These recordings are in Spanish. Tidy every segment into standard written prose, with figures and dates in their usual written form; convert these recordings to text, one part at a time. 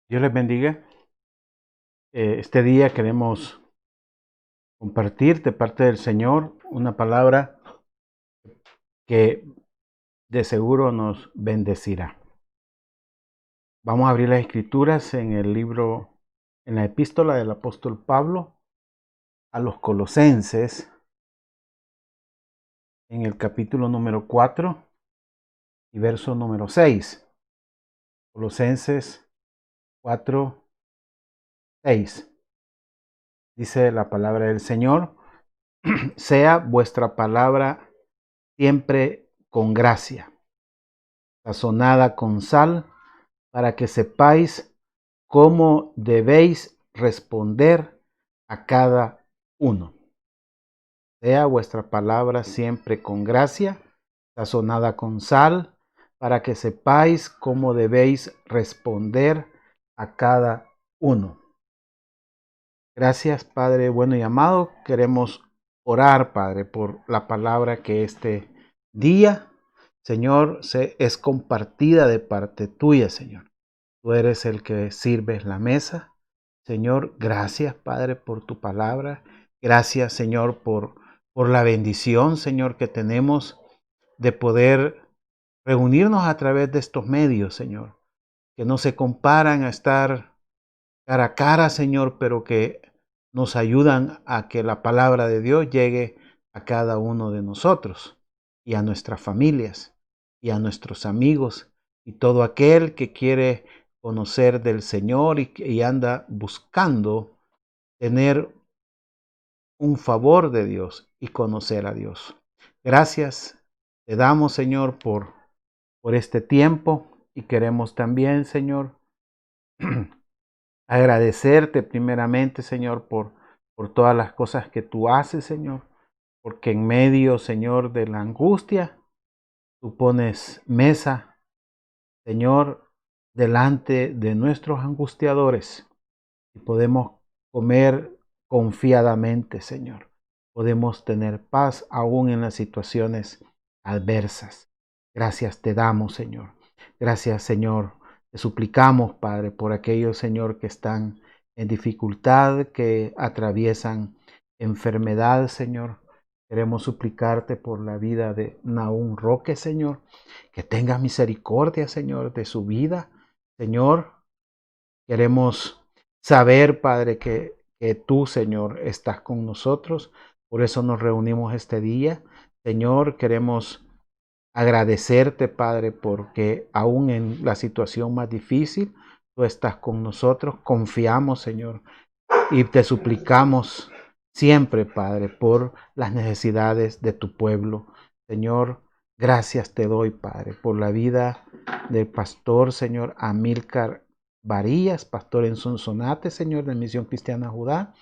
Dios les bendiga. Este día queremos compartir de parte del Señor una palabra que de seguro nos bendecirá. Vamos a abrir las escrituras en el libro, en la epístola del apóstol Pablo a los Colosenses, en el capítulo número 4 y verso número 6. Colosenses 4, 6. Dice la palabra del Señor: sea vuestra palabra siempre con gracia, sazonada con sal, para que sepáis cómo debéis responder a cada uno. Sea vuestra palabra siempre con gracia, sazonada con sal, para que sepáis cómo debéis responder a cada uno. Gracias, Padre bueno y amado. Queremos orar, Padre, por la palabra que este día, Señor, es compartida de parte tuya, Señor. Tú eres el que sirves la mesa. Señor, gracias, Padre, por tu palabra. Gracias, Señor, por la bendición, Señor, que tenemos de poder reunirnos a través de estos medios, Señor, que no se comparan a estar cara a cara, Señor, pero que nos ayudan a que la palabra de Dios llegue a cada uno de nosotros y a nuestras familias y a nuestros amigos y todo aquel que quiere conocer del Señor y anda buscando tener un favor de Dios y conocer a Dios. Gracias te damos, Señor, por este tiempo, y queremos también, Señor, agradecerte primeramente, Señor, por todas las cosas que tú haces, Señor, porque en medio, Señor, de la angustia, tú pones mesa, Señor, delante de nuestros angustiadores, y podemos comer confiadamente, Señor. Podemos tener paz aún en las situaciones adversas. Gracias te damos, Señor. Gracias, Señor. Te suplicamos, Padre, por aquellos, Señor, que están en dificultad, que atraviesan enfermedad, Señor. Queremos suplicarte por la vida de Naún Roque, Señor, que tengas misericordia, Señor, de su vida. Señor, queremos saber, Padre, que tú, Señor, estás con nosotros. Por eso nos reunimos este día. Señor, queremos agradecerte, Padre, porque aún en la situación más difícil, tú estás con nosotros. Confiamos, Señor, y te suplicamos siempre, Padre, por las necesidades de tu pueblo. Señor, gracias te doy, Padre, por la vida del pastor, Señor, Amílcar Varillas, pastor en Sonsonate, Señor, de Misión Cristiana Judá.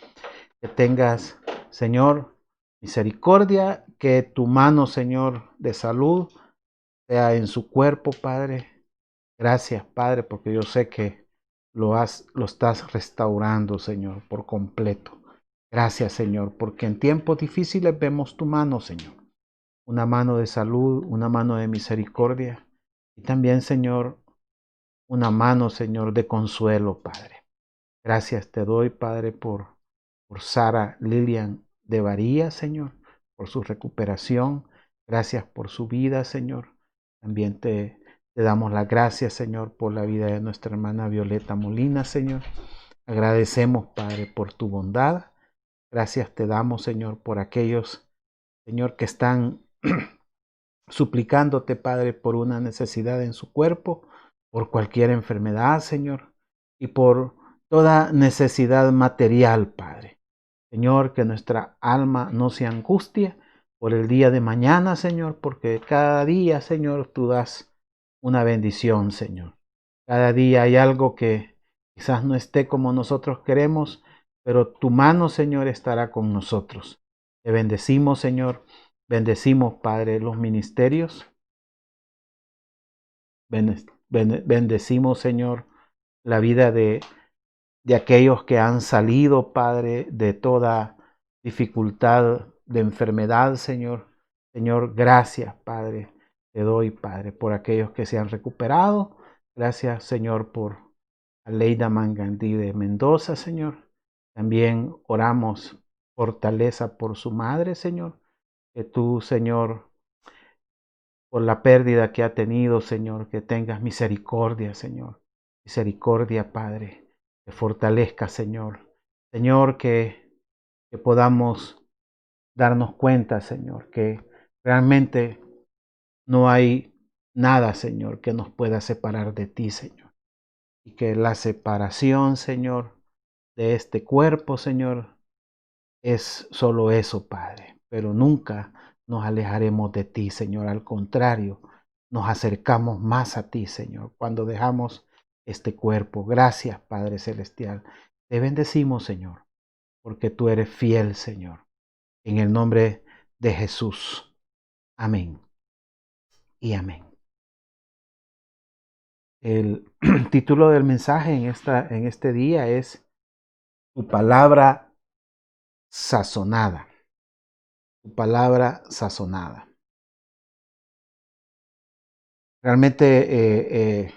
Que tengas, Señor, misericordia, que tu mano, Señor, de salud sea en su cuerpo, Padre. Gracias, Padre, porque yo sé que lo estás restaurando, Señor, por completo. Gracias, Señor, porque en tiempos difíciles vemos tu mano, Señor. Una mano de salud, una mano de misericordia y también, Señor, una mano, Señor, de consuelo, Padre. Gracias te doy, Padre, por Sara Lilian de Varía, Señor, por su recuperación. Gracias por su vida, Señor. También te damos las gracias, Señor, por la vida de nuestra hermana Violeta Molina, Señor. Agradecemos, Padre, por tu bondad. Gracias te damos, Señor, por aquellos, Señor, que están suplicándote, Padre, por una necesidad en su cuerpo, por cualquier enfermedad, Señor, y por toda necesidad material, Padre. Señor, que nuestra alma no se angustie por el día de mañana, Señor, porque cada día, Señor, tú das una bendición, Señor. Cada día hay algo que quizás no esté como nosotros queremos, pero tu mano, Señor, estará con nosotros. Te bendecimos, Señor. Bendecimos, Padre, los ministerios. Bendecimos, Señor, la vida de aquellos que han salido, Padre, de toda dificultad, de enfermedad, Señor. Señor, gracias, Padre. Te doy, Padre, por aquellos que se han recuperado. Gracias, Señor, a Leida Mangandí de Mendoza, Señor. También oramos fortaleza por su madre, Señor. Que tú, Señor, por la pérdida que ha tenido, Señor, que tengas misericordia, Señor. Misericordia, Padre. Que fortalezca, Señor. Señor, que podamos darnos cuenta, Señor, que realmente no hay nada, Señor, que nos pueda separar de ti, Señor. Y que la separación, Señor, de este cuerpo, Señor, es solo eso, Padre. Pero nunca nos alejaremos de ti, Señor. Al contrario, nos acercamos más a ti, Señor, cuando dejamos este cuerpo. Gracias, Padre Celestial. Te bendecimos, Señor, porque tú eres fiel, Señor. En el nombre de Jesús. Amén y amén. El título del mensaje en este día es Tu palabra sazonada. Tu palabra sazonada. Realmente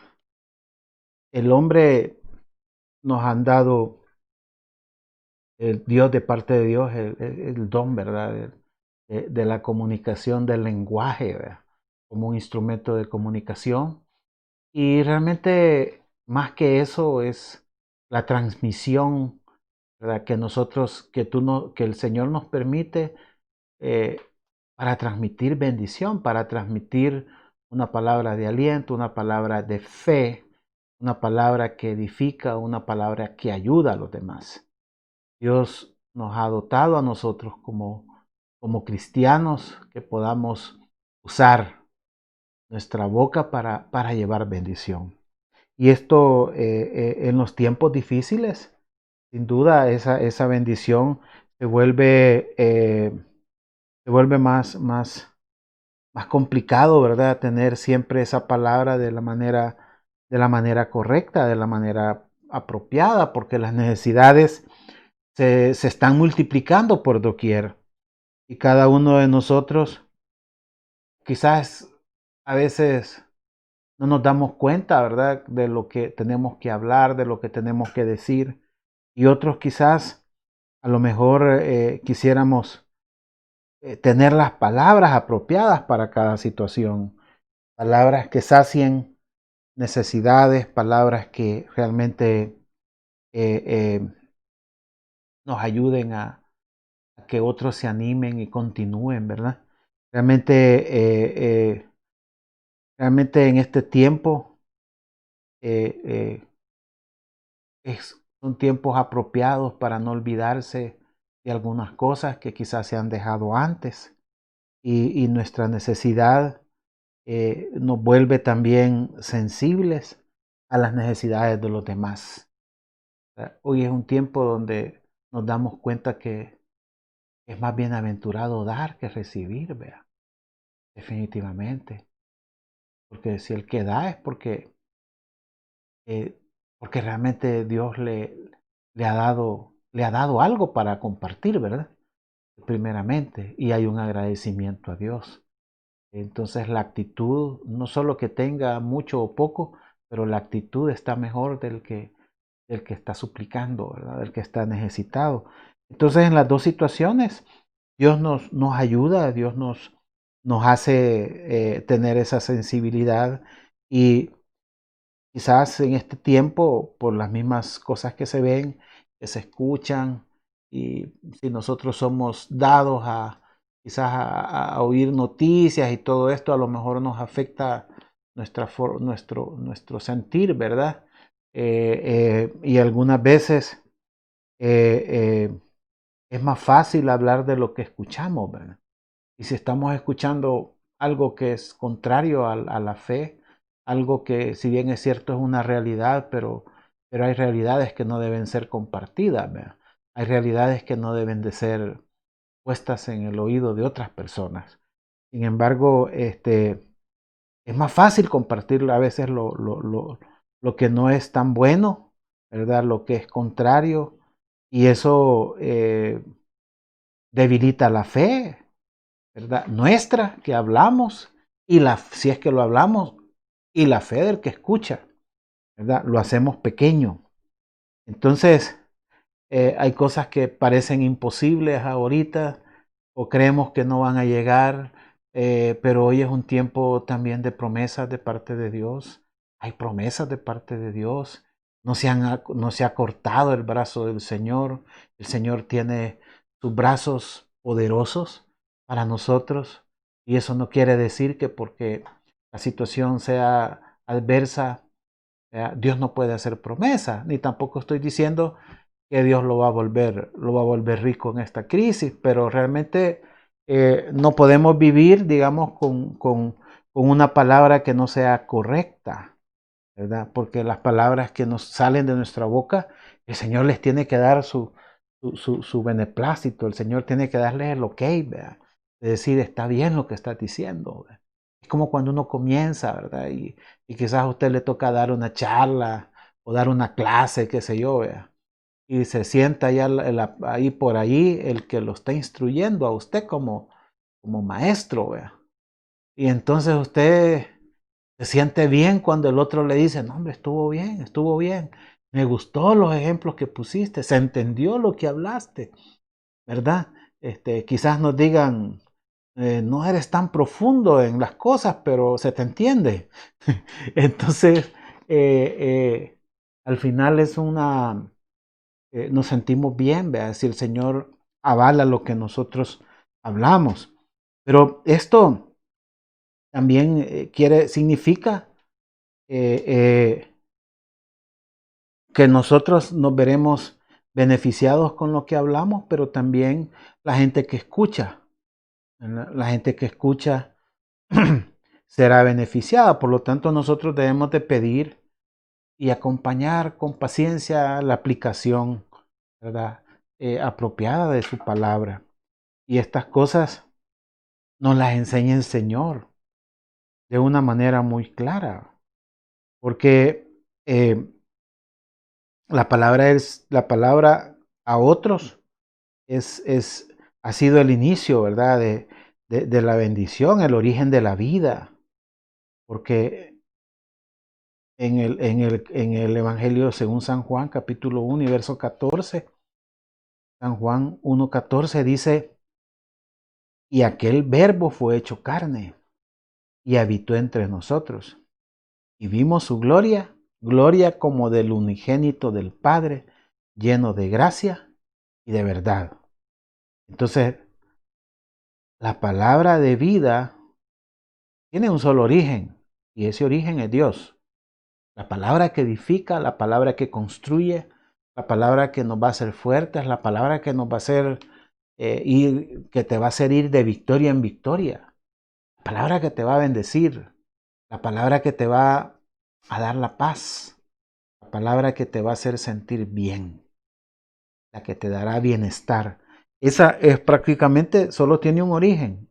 el hombre nos han dado, el Dios de parte de Dios, el don, ¿verdad? De la comunicación del lenguaje, ¿verdad? Como un instrumento de comunicación. Y realmente más que eso es la transmisión, ¿verdad? Que nosotros, que tú no, que el Señor nos permite eh, para transmitir bendición, para transmitir una palabra de aliento, una palabra de fe, una palabra que edifica, una palabra que ayuda a los demás. Dios nos ha dotado a nosotros como cristianos que podamos usar nuestra boca para llevar bendición. Y esto en los tiempos difíciles, sin duda, esa bendición se vuelve más complicado, ¿verdad? Tener siempre esa palabra de la manera correcta, de la manera apropiada, porque las necesidades se están multiplicando por doquier. Y cada uno de nosotros quizás a veces no nos damos cuenta, ¿verdad? De lo que tenemos que hablar, de lo que tenemos que decir. Y otros quizás a lo mejor quisiéramos tener las palabras apropiadas para cada situación. Palabras que sacien necesidades, palabras que realmente eh, eh, nos ayuden a que otros se animen y continúen, ¿verdad? Realmente, realmente en este tiempo eh, son tiempos apropiados para no olvidarse de algunas cosas que quizás se han dejado antes y nuestra necesidad nos vuelve también sensibles a las necesidades de los demás. Hoy es un tiempo donde nos damos cuenta que es más bienaventurado dar que recibir, vea, definitivamente. Porque si el que da es eh, porque realmente Dios le ha dado algo para compartir, ¿verdad? Primeramente, y hay un agradecimiento a Dios. Entonces la actitud, no solo que tenga mucho o poco, pero la actitud está mejor del que está suplicando, ¿verdad? Del que está necesitado. Entonces en las dos situaciones, Dios nos ayuda, Dios nos hace tener esa sensibilidad y quizás en este tiempo, por las mismas cosas que se ven, que se escuchan, y si nosotros somos dados a quizás a oír noticias y todo esto, a lo mejor nos afecta nuestro sentir, ¿verdad? Y algunas veces eh, es más fácil hablar de lo que escuchamos, ¿verdad? Y si estamos escuchando algo que es contrario a la fe, algo que si bien es cierto es una realidad, pero hay realidades que no deben ser compartidas, ¿verdad? Hay realidades que no deben de ser puestas en el oído de otras personas. Sin embargo, es más fácil compartir a veces lo que no es tan bueno, ¿verdad? Lo que es contrario, y eso debilita la fe, ¿verdad? Nuestra, que hablamos, y si es que lo hablamos, y la fe del que escucha. ¿verdad? Lo hacemos pequeño. Entonces, hay cosas que parecen imposibles ahorita o creemos que no van a llegar, pero hoy es un tiempo también de promesas de parte de Dios. Hay promesas de parte de Dios. No se ha cortado el brazo del Señor. El Señor tiene sus brazos poderosos para nosotros. Y eso no quiere decir que porque la situación sea adversa, Dios no puede hacer promesa, ni tampoco estoy diciendo que Dios lo va a volver rico en esta crisis, pero realmente no podemos vivir, digamos, con una palabra que no sea correcta, ¿verdad? Porque las palabras que nos salen de nuestra boca, el Señor les tiene que dar su beneplácito, el Señor tiene que darles el ok, ¿verdad? De decir, está bien lo que estás diciendo, ¿verdad? Es como cuando uno comienza, ¿verdad? Y quizás a usted le toca dar una charla o dar una clase, qué sé yo, ¿verdad? Y se sienta ya ahí por ahí el que lo está instruyendo a usted como maestro, ¿verdad? Y entonces usted se siente bien cuando el otro le dice, no, hombre, estuvo bien, me gustó los ejemplos que pusiste, se entendió lo que hablaste, ¿verdad? Quizás nos digan, no eres tan profundo en las cosas, pero se te entiende. Entonces, eh, eh, al final nos sentimos bien, ¿verdad? Si el Señor avala lo que nosotros hablamos. Pero esto también significa eh, eh, que nosotros nos veremos beneficiados con lo que hablamos, pero también la gente que escucha, ¿verdad? La gente que escucha será beneficiada. Por lo tanto, nosotros debemos de pedir y acompañar con paciencia la aplicación, ¿verdad? Apropiada de su palabra. Y estas cosas nos las enseña el Señor de una manera muy clara, porque la palabra a otros ha sido el inicio, ¿verdad? De la bendición, el origen de la vida, porque en el Evangelio según San Juan, capítulo 1 y verso 14, San Juan 1:14 dice, y aquel verbo fue hecho carne y habitó entre nosotros, y vimos su gloria, gloria como del unigénito del Padre, lleno de gracia y de verdad. Entonces, la palabra de vida tiene un solo origen, y ese origen es Dios. La palabra que edifica, la palabra que construye, la palabra que nos va a hacer fuertes, la palabra que nos va a hacer que te va a hacer ir de victoria en victoria, la palabra que te va a bendecir, la palabra que te va a dar la paz, la palabra que te va a hacer sentir bien, la que te dará bienestar. Esa es prácticamente, solo tiene un origen.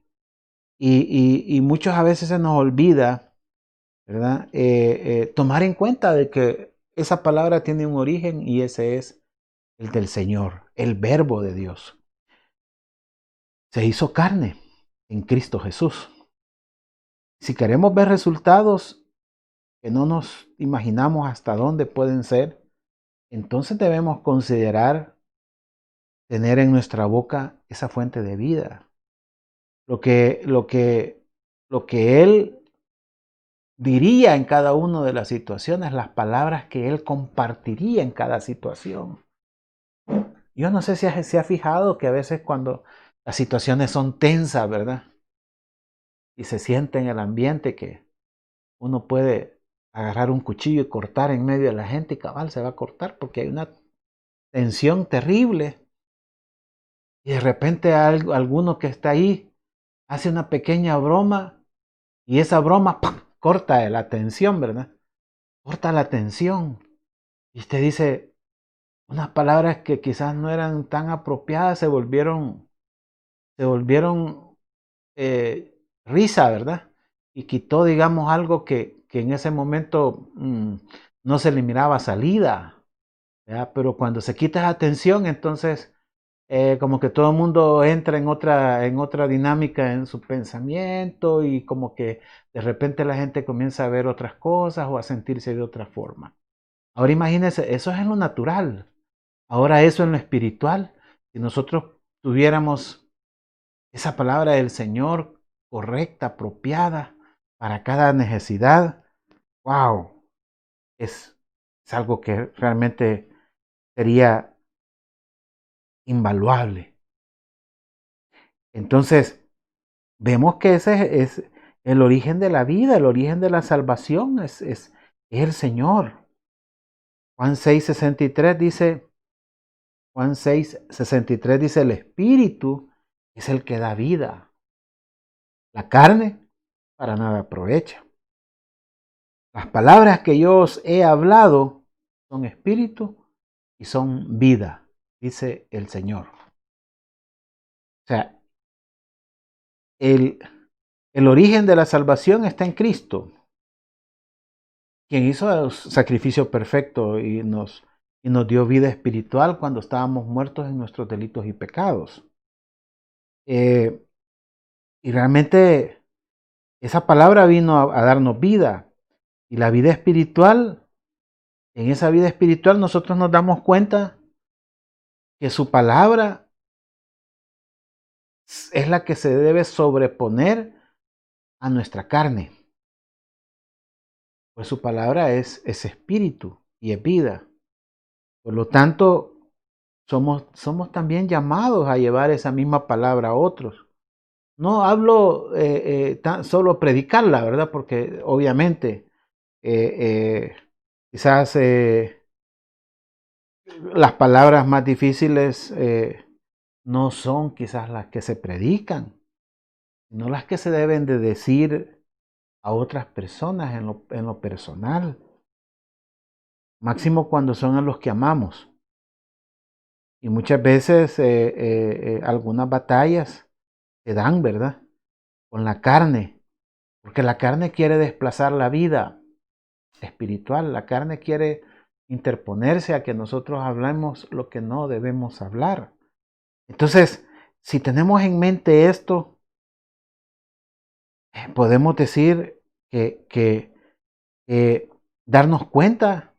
Y muchos a veces se nos olvida, ¿verdad? Tomar en cuenta de que esa palabra tiene un origen y ese es el del Señor, el verbo de Dios. Se hizo carne en Cristo Jesús. Si queremos ver resultados que no nos imaginamos hasta dónde pueden ser, entonces debemos considerar tener en nuestra boca esa fuente de vida. Lo que, lo que, lo que Él diría en cada una de las situaciones, las palabras que Él compartiría en cada situación. Yo no sé si se ha fijado que a veces cuando las situaciones son tensas, ¿verdad? Y se siente en el ambiente que uno puede agarrar un cuchillo y cortar en medio de la gente y cabal se va a cortar porque hay una tensión terrible. Y de repente alguno que está ahí hace una pequeña broma y esa broma ¡pam!, corta la tensión, ¿verdad? Corta la tensión. Y usted dice, unas palabras que quizás no eran tan apropiadas se volvieron risa, ¿verdad? Y quitó, digamos, algo que en ese momento no se le miraba salida, ¿verdad? Pero cuando se quita esa tensión, entonces como que todo el mundo entra en otra dinámica en su pensamiento y como que de repente la gente comienza a ver otras cosas o a sentirse de otra forma. Ahora imagínense, eso es en lo natural. Ahora eso en lo espiritual. Si nosotros tuviéramos esa palabra del Señor correcta, apropiada para cada necesidad, wow, es algo que realmente sería invaluable. Entonces, vemos que ese es el origen de la vida, el origen de la salvación, es el Señor. Juan 6:63 dice, Juan 6:63 dice, el Espíritu es el que da vida. La carne para nada aprovecha. Las palabras que yo os he hablado son espíritu y son vida, dice el Señor. O sea, el, el origen de la salvación está en Cristo, quien hizo el sacrificio perfecto y nos dio vida espiritual cuando estábamos muertos en nuestros delitos y pecados. Eh, y realmente esa palabra vino a darnos vida. Y la vida espiritual, en esa vida espiritual nosotros nos damos cuenta que su palabra es la que se debe sobreponer a nuestra carne. Pues su palabra es espíritu y es vida. Por lo tanto, somos también llamados a llevar esa misma palabra a otros. No hablo solo predicarla, ¿verdad? Porque obviamente quizás las palabras más difíciles no son quizás las que se predican, sino las que se deben de decir a otras personas en lo personal. Máximo cuando son a los que amamos. Y muchas veces algunas batallas se dan, ¿verdad? Con la carne, porque la carne quiere desplazar la vida espiritual, la carne quiere interponerse a que nosotros hablemos lo que no debemos hablar. Entonces, si tenemos en mente esto, podemos decir que darnos cuenta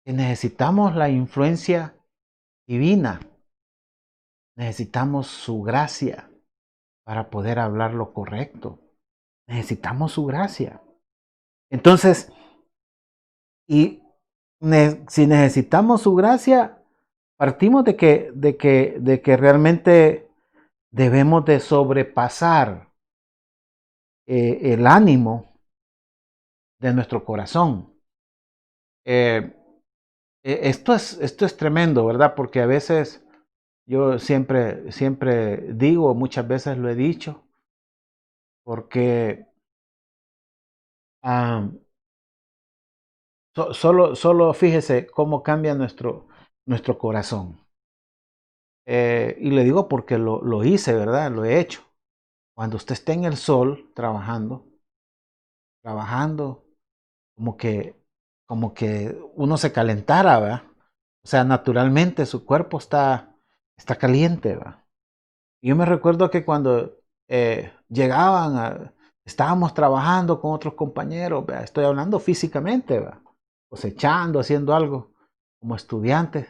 que necesitamos la influencia divina, necesitamos su gracia para poder hablar lo correcto. Necesitamos su gracia. Entonces, y si necesitamos su gracia, partimos de que realmente debemos de sobrepasar el ánimo de nuestro corazón. Esto es tremendo, ¿verdad? Porque a veces yo siempre digo, muchas veces lo he dicho, porque ah, solo fíjese cómo cambia nuestro corazón. Y le digo porque lo hice, ¿verdad? Lo he hecho. Cuando usted esté en el sol trabajando, como como que uno se calentara, ¿verdad? O sea, naturalmente su cuerpo está caliente, ¿verdad? Y yo me recuerdo que cuando estábamos trabajando con otros compañeros, ¿verdad? Estoy hablando físicamente, ¿verdad? Cosechando, haciendo algo como estudiantes.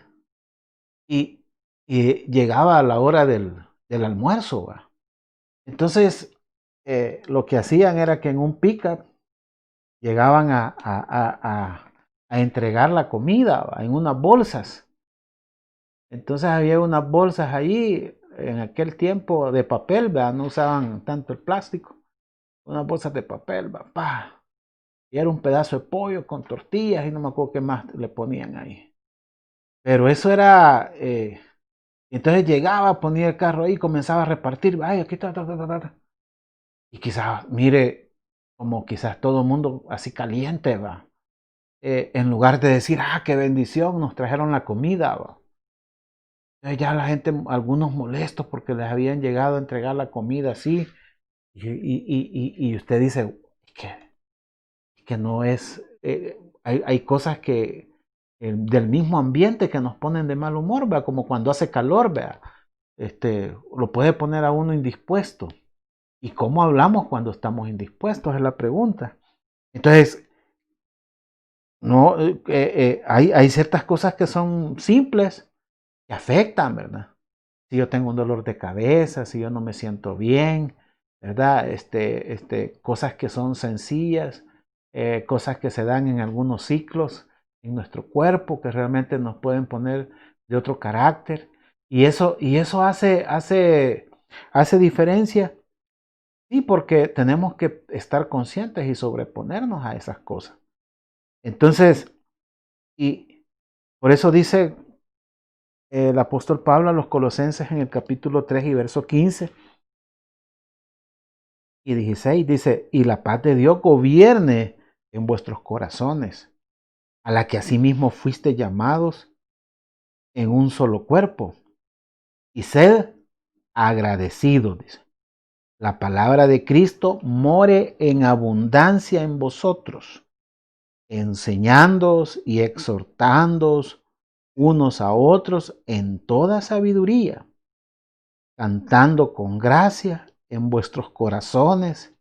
Y, y llegaba a la hora del almuerzo, ¿verdad? Entonces, lo que hacían era que en un pickup llegaban a entregar la comida, ¿va? En unas bolsas. Entonces había unas bolsas allí, en aquel tiempo de papel, ¿verdad? No usaban tanto el plástico, unas bolsas de papel, ¿va? ¡Pah! Y era un pedazo de pollo con tortillas y no me acuerdo qué más le ponían ahí. Pero eso era, entonces llegaba, ponía el carro ahí, comenzaba a repartir, ay, aquí está, y quizás, mire, como quizás todo el mundo así caliente, va. En lugar de decir, ah, qué bendición, nos trajeron la comida, va. Entonces ya la gente, algunos molestos porque les habían llegado a entregar la comida así, y usted dice que no es, hay cosas que del mismo ambiente que nos ponen de mal humor, ¿va? Como cuando hace calor, ¿va? Lo puede poner a uno indispuesto. ¿Y cómo hablamos cuando estamos indispuestos? Es la pregunta. Entonces, no, hay ciertas cosas que son simples que afectan, ¿verdad? Si yo tengo un dolor de cabeza, si yo no me siento bien, ¿verdad? Cosas que son sencillas, cosas que se dan en algunos ciclos en nuestro cuerpo que realmente nos pueden poner de otro carácter. Y eso hace diferencia. Sí, porque tenemos que estar conscientes y sobreponernos a esas cosas. Entonces, y por eso dice el apóstol Pablo a los Colosenses en el capítulo 3 y verso 15 y 16, dice, y la paz de Dios gobierne en vuestros corazones, a la que asimismo fuiste llamados en un solo cuerpo, y sed agradecidos, dice. La palabra de Cristo more en abundancia en vosotros, enseñándoos y exhortándoos unos a otros en toda sabiduría, cantando con gracia en vuestros corazones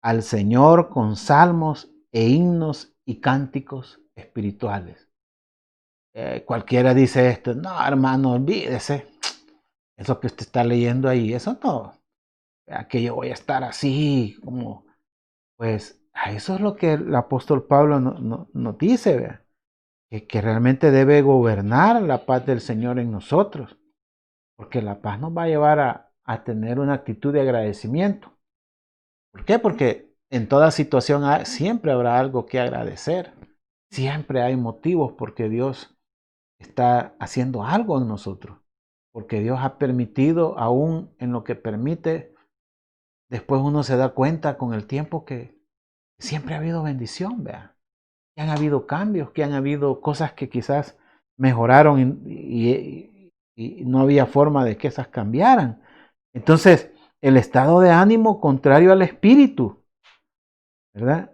al Señor con salmos e himnos y cánticos espirituales. Cualquiera dice esto, no hermano, olvídese, eso que usted está leyendo ahí, eso no, que yo voy a estar así, como, pues, a eso es lo que el apóstol Pablo nos dice, ¿vea? Que realmente debe gobernar la paz del Señor en nosotros, porque la paz nos va a llevar a tener una actitud de agradecimiento. ¿Por qué? Porque en toda situación siempre habrá algo que agradecer. Siempre hay motivos porque Dios está haciendo algo en nosotros. Porque Dios ha permitido, aún en lo que permite, después uno se da cuenta con el tiempo que siempre ha habido bendición, vea. Que han habido cambios, que han habido cosas que quizás mejoraron y no había forma de que esas cambiaran. Entonces, el estado de ánimo contrario al espíritu, ¿verdad?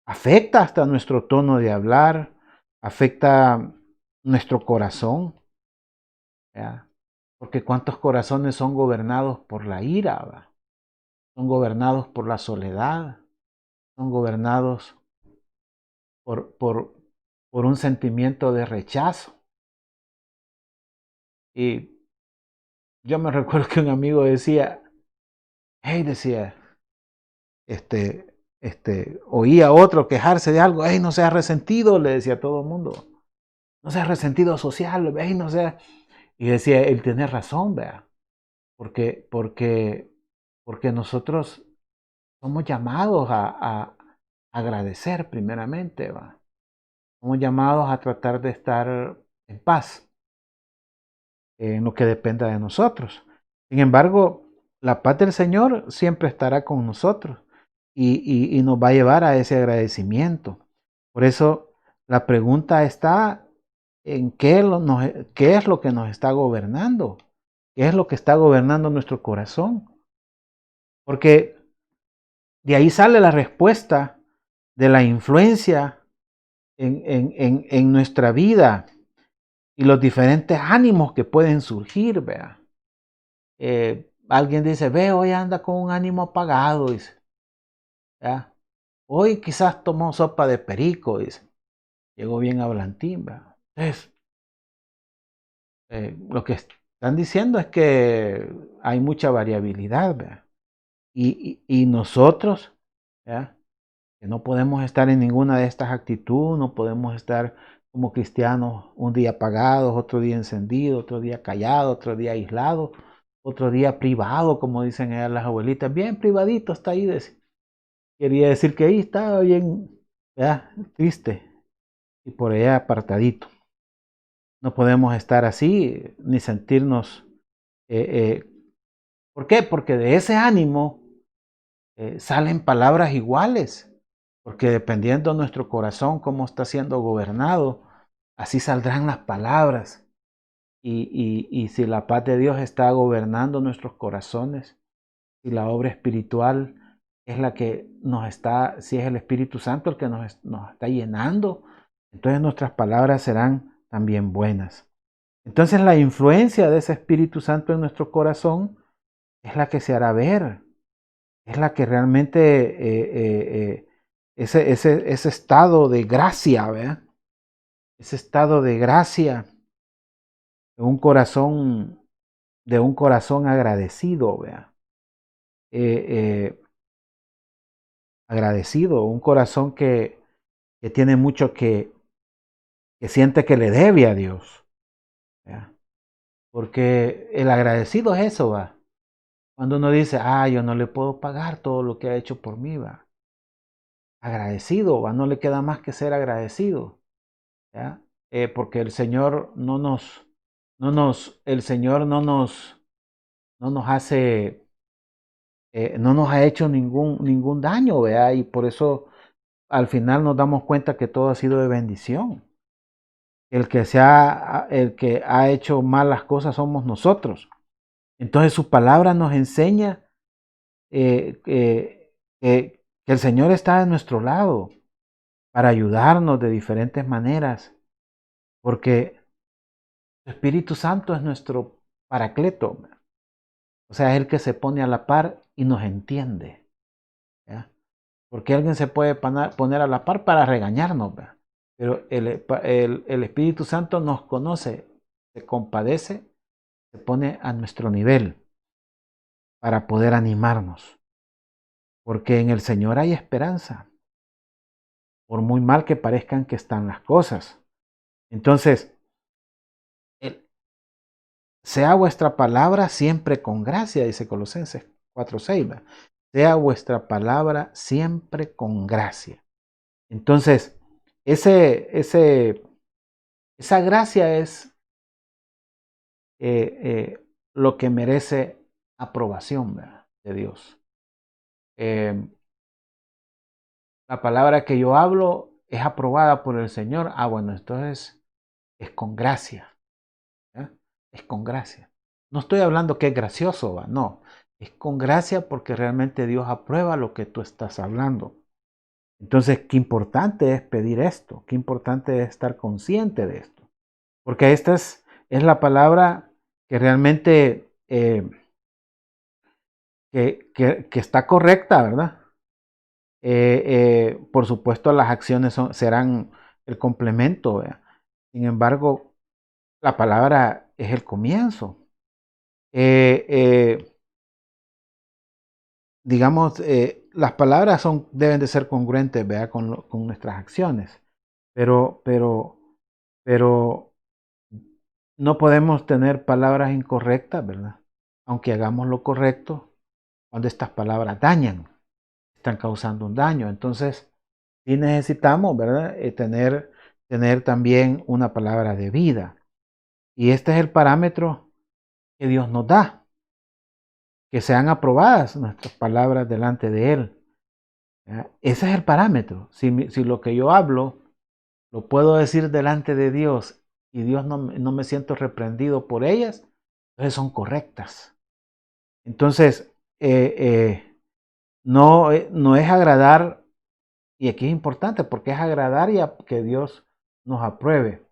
Afecta hasta nuestro tono de hablar, afecta nuestro corazón, ¿verdad? Porque cuántos corazones son gobernados por la ira, ¿verdad? Son gobernados por la soledad, son gobernados por, por, por un sentimiento de rechazo. Y yo me recuerdo que un amigo decía, hey, decía, oía a otro quejarse de algo, hey, no seas resentido, le decía a todo el mundo, no seas resentido social, hey, no seas. Y decía, él tiene razón, vea, porque nosotros somos llamados a agradecer primeramente, ¿va? Somos llamados a tratar de estar en paz en lo que dependa de nosotros. Sin embargo, la paz del Señor siempre estará con nosotros y nos va a llevar a ese agradecimiento. Por eso la pregunta está en qué es lo que nos está gobernando, qué es lo que está gobernando nuestro corazón. Porque de ahí sale la respuesta de la influencia en nuestra vida y los diferentes ánimos que pueden surgir, vea. Alguien dice, ve, hoy anda con un ánimo apagado, dice. ¿Ya? Hoy quizás tomó sopa de perico, dice. Llegó bien a Blantín, ¿verdad? Entonces, lo que están diciendo es que hay mucha variabilidad, ¿verdad? Y nosotros, ¿ya? Que no podemos estar en ninguna de estas actitudes, no podemos estar como cristianos un día apagados, otro día encendidos, otro día callados, otro día aislados, otro día privado, como dicen ellas las abuelitas, bien privadito está ahí. Quería decir que ahí estaba bien, ¿verdad? Triste y por allá apartadito. No podemos estar así ni sentirnos. Eh, eh, ¿Por qué? Porque de ese ánimo salen palabras iguales. Porque dependiendo de nuestro corazón, cómo está siendo gobernado, así saldrán las palabras. Y si la paz de Dios está gobernando nuestros corazones, si la obra espiritual es la que nos está, si es el Espíritu Santo el que nos está llenando, entonces nuestras palabras serán también buenas. Entonces la influencia de ese Espíritu Santo en nuestro corazón es la que se hará ver, es la que realmente ese estado de gracia, ¿verdad? Ese estado de gracia de un corazón agradecido, ¿verdad? Eh, eh, Agradecido, un corazón que tiene mucho que siente que le debe a Dios, ¿verdad? Porque el agradecido es eso, va. Cuando uno dice, yo no le puedo pagar todo lo que ha hecho por mí, va. Agradecido, va, no le queda más que ser agradecido, ¿ya? Porque el Señor el Señor no nos hace, no nos ha hecho ningún daño, ¿verdad? Y por eso al final nos damos cuenta que todo ha sido de bendición. El que ha hecho malas cosas somos nosotros. Entonces su palabra nos enseña que el Señor está de nuestro lado para ayudarnos de diferentes maneras, porque el Espíritu Santo es nuestro paracleto, o sea, es el que se pone a la par y nos entiende, ¿ya? Porque alguien se puede poner a la par para regañarnos, ¿verdad? Pero el Espíritu Santo nos conoce, se compadece, se pone a nuestro nivel para poder animarnos, porque en el Señor hay esperanza, por muy mal que parezcan que están las cosas. Entonces, sea vuestra palabra siempre con gracia, dice Colosenses 4:6. Sea vuestra palabra siempre con gracia. Entonces, esa gracia es lo que merece aprobación, ¿verdad?, de Dios. La palabra que yo hablo es aprobada por el Señor. Bueno, entonces es con gracia, ¿verdad? Es con gracia. No estoy hablando que es gracioso, ¿va? No. Es con gracia porque realmente Dios aprueba lo que tú estás hablando. Entonces, qué importante es pedir esto, qué importante es estar consciente de esto. Porque esta es la palabra que realmente que está correcta, ¿verdad? Por supuesto, las acciones serán el complemento, ¿verdad? Sin embargo, la palabra es el comienzo. Digamos, las palabras deben de ser congruentes, ¿verdad?, con nuestras acciones, pero, pero, pero no podemos tener palabras incorrectas, ¿verdad? Aunque hagamos lo correcto, cuando estas palabras dañan, están causando un daño. Entonces, sí necesitamos, ¿verdad?, tener también una palabra de vida. Y este es el parámetro que Dios nos da, que sean aprobadas nuestras palabras delante de Él. ¿Ya? Ese es el parámetro. Si lo que yo hablo lo puedo decir delante de Dios y Dios no me siento reprendido por ellas, entonces son correctas. Entonces, no es agradar, y aquí es importante porque es agradar y que Dios nos apruebe,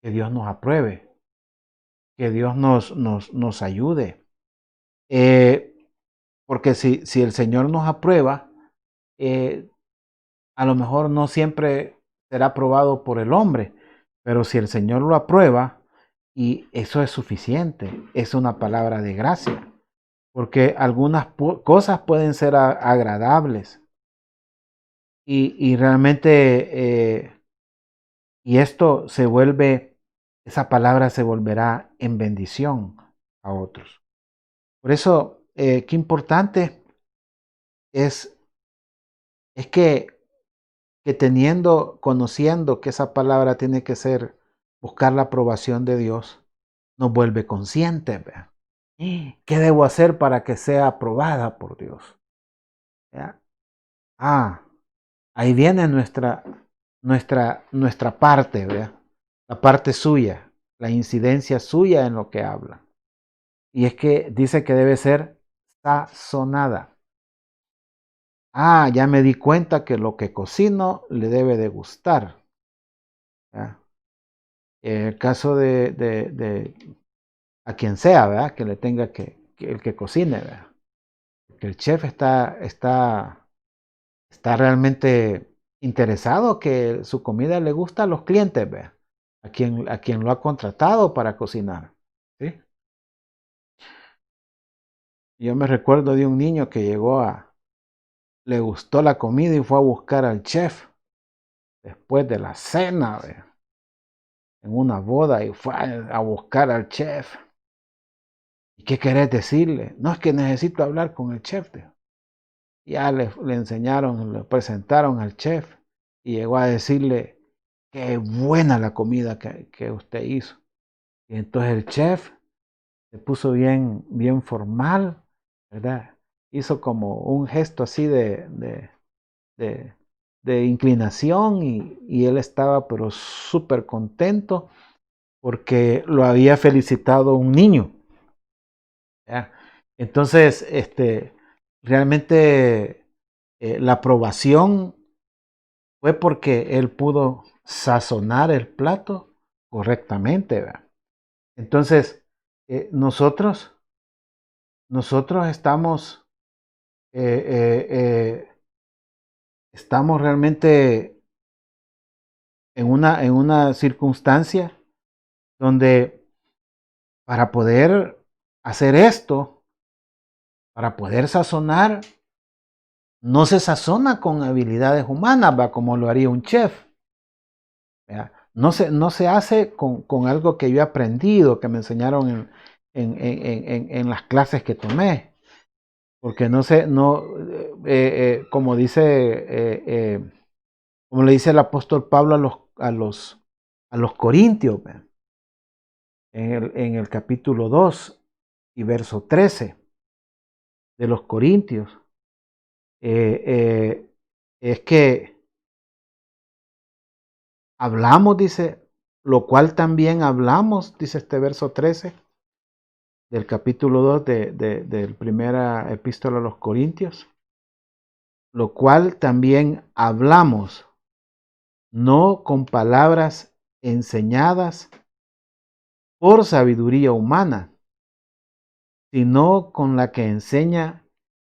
que Dios nos apruebe, que Dios nos ayude. Porque si el Señor nos aprueba, a lo mejor no siempre será aprobado por el hombre, pero si el Señor lo aprueba, y eso es suficiente, es una palabra de gracia, porque algunas cosas pueden ser agradables y realmente, y esto esa palabra se volverá en bendición a otros. Por eso, qué importante es, es que conociendo que esa palabra tiene que ser, buscar la aprobación de Dios, nos vuelve conscientes, ¿verdad? ¿Qué debo hacer para que sea aprobada por Dios? ¿Ya? Ahí viene nuestra parte, ¿verdad? La parte suya, la incidencia suya en lo que habla. Y es que dice que debe ser sazonada. Ya me di cuenta que lo que cocino le debe de gustar. ¿Ya? El caso de a quien sea, ¿verdad?, que le tenga que el que cocine, ¿verdad? Que el chef está está realmente interesado que su comida le gusta a los clientes, ¿ve? A quien lo ha contratado para cocinar, ¿sí? Yo me recuerdo de un niño que le gustó la comida y fue a buscar al chef después de la cena, ¿ve? En una boda y fue a buscar al chef. ¿Y qué querés decirle? No, es que necesito hablar con el chef. Ya le enseñaron, le presentaron al chef y llegó a decirle, qué buena la comida que usted hizo. Y entonces el chef se puso bien formal, ¿verdad? Hizo como un gesto así de, de inclinación y él estaba pero súper contento porque lo había felicitado un niño. ¿Ya? Entonces, realmente la aprobación fue porque él pudo sazonar el plato correctamente, ¿verdad? Entonces, nosotros estamos, eh, eh, eh, estamos realmente en una circunstancia donde para poder hacer esto, para poder sazonar, no se sazona con habilidades humanas, ¿va? Como lo haría un chef. ¿Verdad? No se hace con algo que yo he aprendido, que me enseñaron en las clases que tomé. Porque no sé, no, como dice, como le dice el apóstol Pablo a los corintios, ¿verdad? En el capítulo 2 y verso 13 de los corintios, eh, eh, es que hablamos, dice, lo cual también hablamos, dice este verso 13 del capítulo 2 del primera epístola a los Corintios, lo cual también hablamos, no con palabras enseñadas por sabiduría humana, sino con la que enseña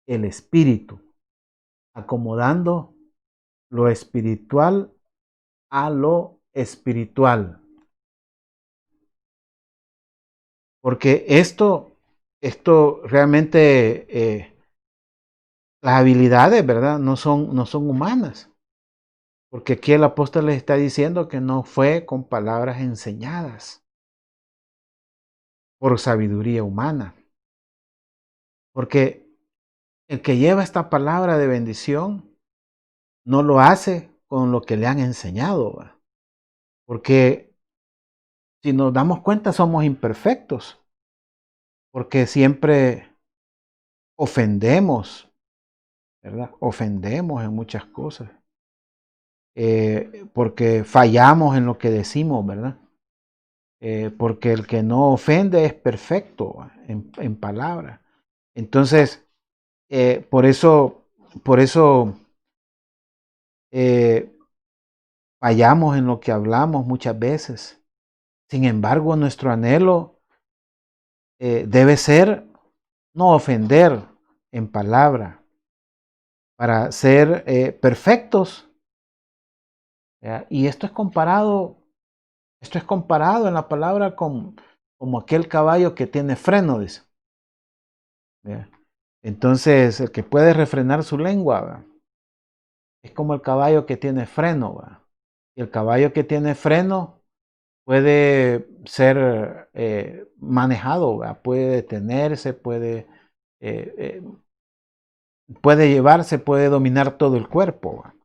el Espíritu, acomodando lo espiritual a lo espiritual. Porque esto realmente, las habilidades, ¿verdad? No son humanas. Porque aquí el apóstol les está diciendo que no fue con palabras enseñadas por sabiduría humana. Porque el que lleva esta palabra de bendición no lo hace con lo que le han enseñado, ¿va? Porque si nos damos cuenta somos imperfectos, porque siempre ofendemos, ¿verdad? Ofendemos en muchas cosas, porque fallamos en lo que decimos, ¿verdad? Porque el que no ofende es perfecto en palabra. Entonces, por eso eh, fallamos en lo que hablamos muchas veces. Sin embargo, nuestro anhelo debe ser no ofender en palabra, para ser perfectos. ¿Ya? Y esto es comparado en la palabra con como aquel caballo que tiene freno, dice. ¿Ya? Entonces, el que puede refrenar su lengua, ¿va? Es como el caballo que tiene freno, ¿va? Y el caballo que tiene freno puede ser manejado, ¿va? Puede detenerse, eh, puede llevarse, puede dominar todo el cuerpo, ¿va?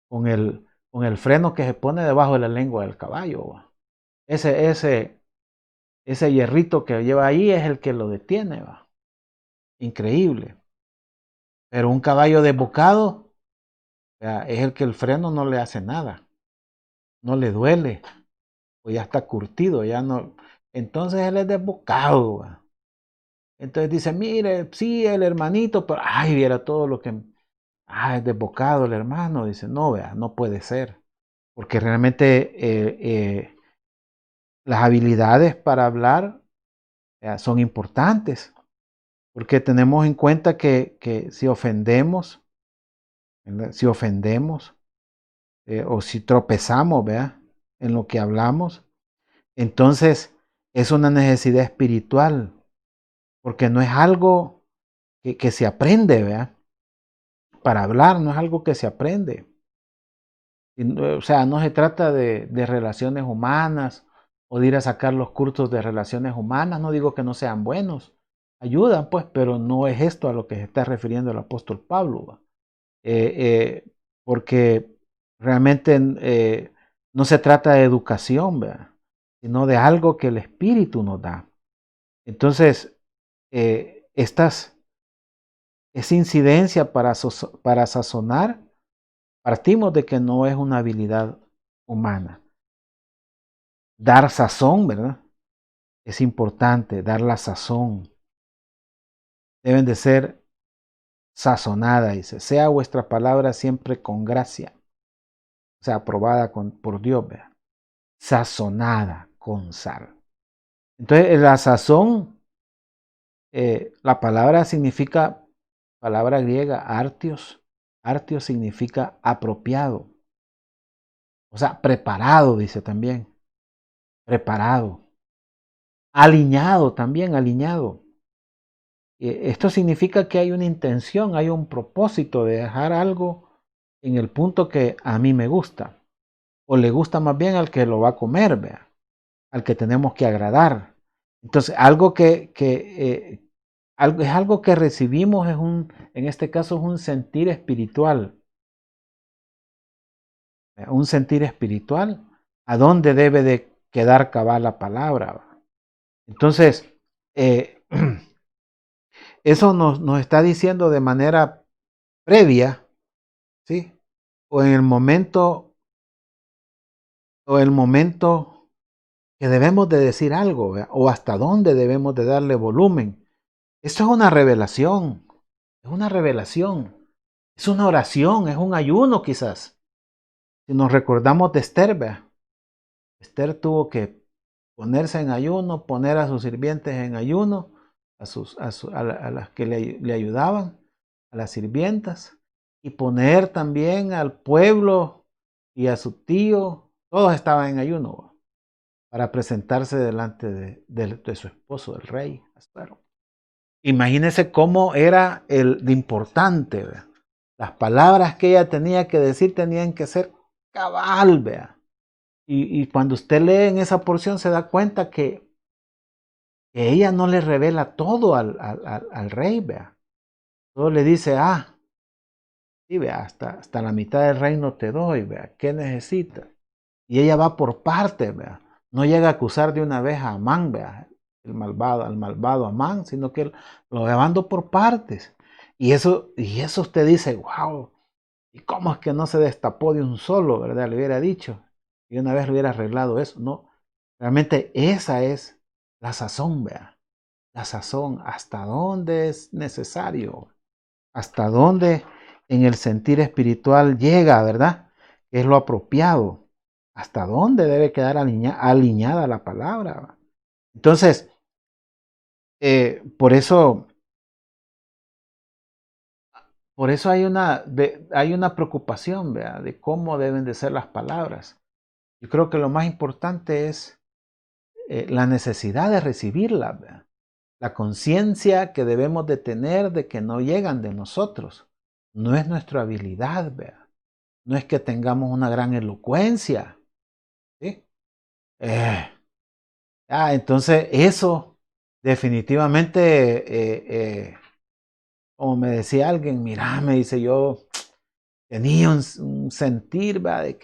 Con con el freno que se pone debajo de la lengua del caballo, ¿va? Ese hierrito que lleva ahí es el que lo detiene, ¿va? Increíble. Pero un caballo desbocado, ¿va? Es el que el freno no le hace nada, no le duele, o ya está curtido, ya no. Entonces él es desbocado, ¿va? Entonces dice, mire, sí, el hermanito, pero ay, viera todo lo que, es desbocado el hermano. Dice, no, vea, no puede ser, porque realmente las habilidades para hablar son importantes, porque tenemos en cuenta que si ofendemos, ¿verdad? Si ofendemos o si tropezamos, ¿verdad? En lo que hablamos, entonces es una necesidad espiritual, porque no es algo que se aprende, ¿verdad? Para hablar no es algo que se aprende. O sea, no se trata de relaciones humanas o de ir a sacar los cursos de relaciones humanas. No digo que no sean buenos, ayudan pues, pero no es esto a lo que se está refiriendo el apóstol Pablo. ¿Va? Porque realmente no se trata de educación, ¿verdad? Sino de algo que el Espíritu nos da. Entonces, esa incidencia para sazonar, partimos de que no es una habilidad humana. Dar sazón, ¿verdad? Es importante, dar la sazón. Deben de ser sazonadas, dice. Sea vuestra palabra siempre con gracia, o sea, aprobada por Dios, ¿verdad? Sazonada con sal. Entonces, la sazón, la palabra significa, palabra griega, artios. Artios significa apropiado. O sea, preparado, dice también. Preparado. Alineado también, alineado. Esto significa que hay una intención, hay un propósito de dejar algo en el punto que a mí me gusta. O le gusta más bien al que lo va a comer, vea, al que tenemos que agradar. Entonces, algo es algo que recibimos, en este caso es un sentir espiritual. Un sentir espiritual, a dónde debe de quedar cabal la palabra. Entonces, eso nos está diciendo de manera previa, ¿sí? O en el momento que debemos de decir algo, ¿verdad? O hasta dónde debemos de darle volumen. Esto es una revelación, es una revelación, es una oración, es un ayuno quizás. Si nos recordamos de Esther, ¿verdad? Esther tuvo que ponerse en ayuno, poner a sus sirvientes en ayuno, a las que le ayudaban, a las sirvientas, y poner también al pueblo y a su tío, todos estaban en ayuno para presentarse delante de su esposo, el rey Asuero. Imagínense cómo era de importante, ¿vea? Las palabras que ella tenía que decir tenían que ser cabal, ¿vea? Y cuando usted lee en esa porción se da cuenta que ella no le revela todo al rey, vea. Todo le dice, sí, vea, hasta la mitad del reino te doy, vea, ¿qué necesitas? Y ella va por partes, vea. No llega a acusar de una vez a Amán, vea, al malvado Amán, sino que lo va llevando por partes. Y eso usted dice, wow, ¿y cómo es que no se destapó de un solo, verdad? Le hubiera dicho. Y una vez le hubiera arreglado eso. No, realmente esa es la sazón, vea. La sazón, hasta dónde es necesario, hasta dónde en el sentir espiritual llega, ¿verdad? Es lo apropiado, hasta dónde debe quedar alineada la palabra. Entonces, por eso hay una preocupación, ¿verdad? De cómo deben de ser las palabras. Yo creo que lo más importante es la necesidad de recibirlas, ¿verdad? La conciencia que debemos de tener de que no llegan de nosotros. No es nuestra habilidad, ¿verdad? No es que tengamos una gran elocuencia, ¿sí? Entonces eso definitivamente, como me decía alguien, mira, me dice, yo tenía un sentir, ¿verdad?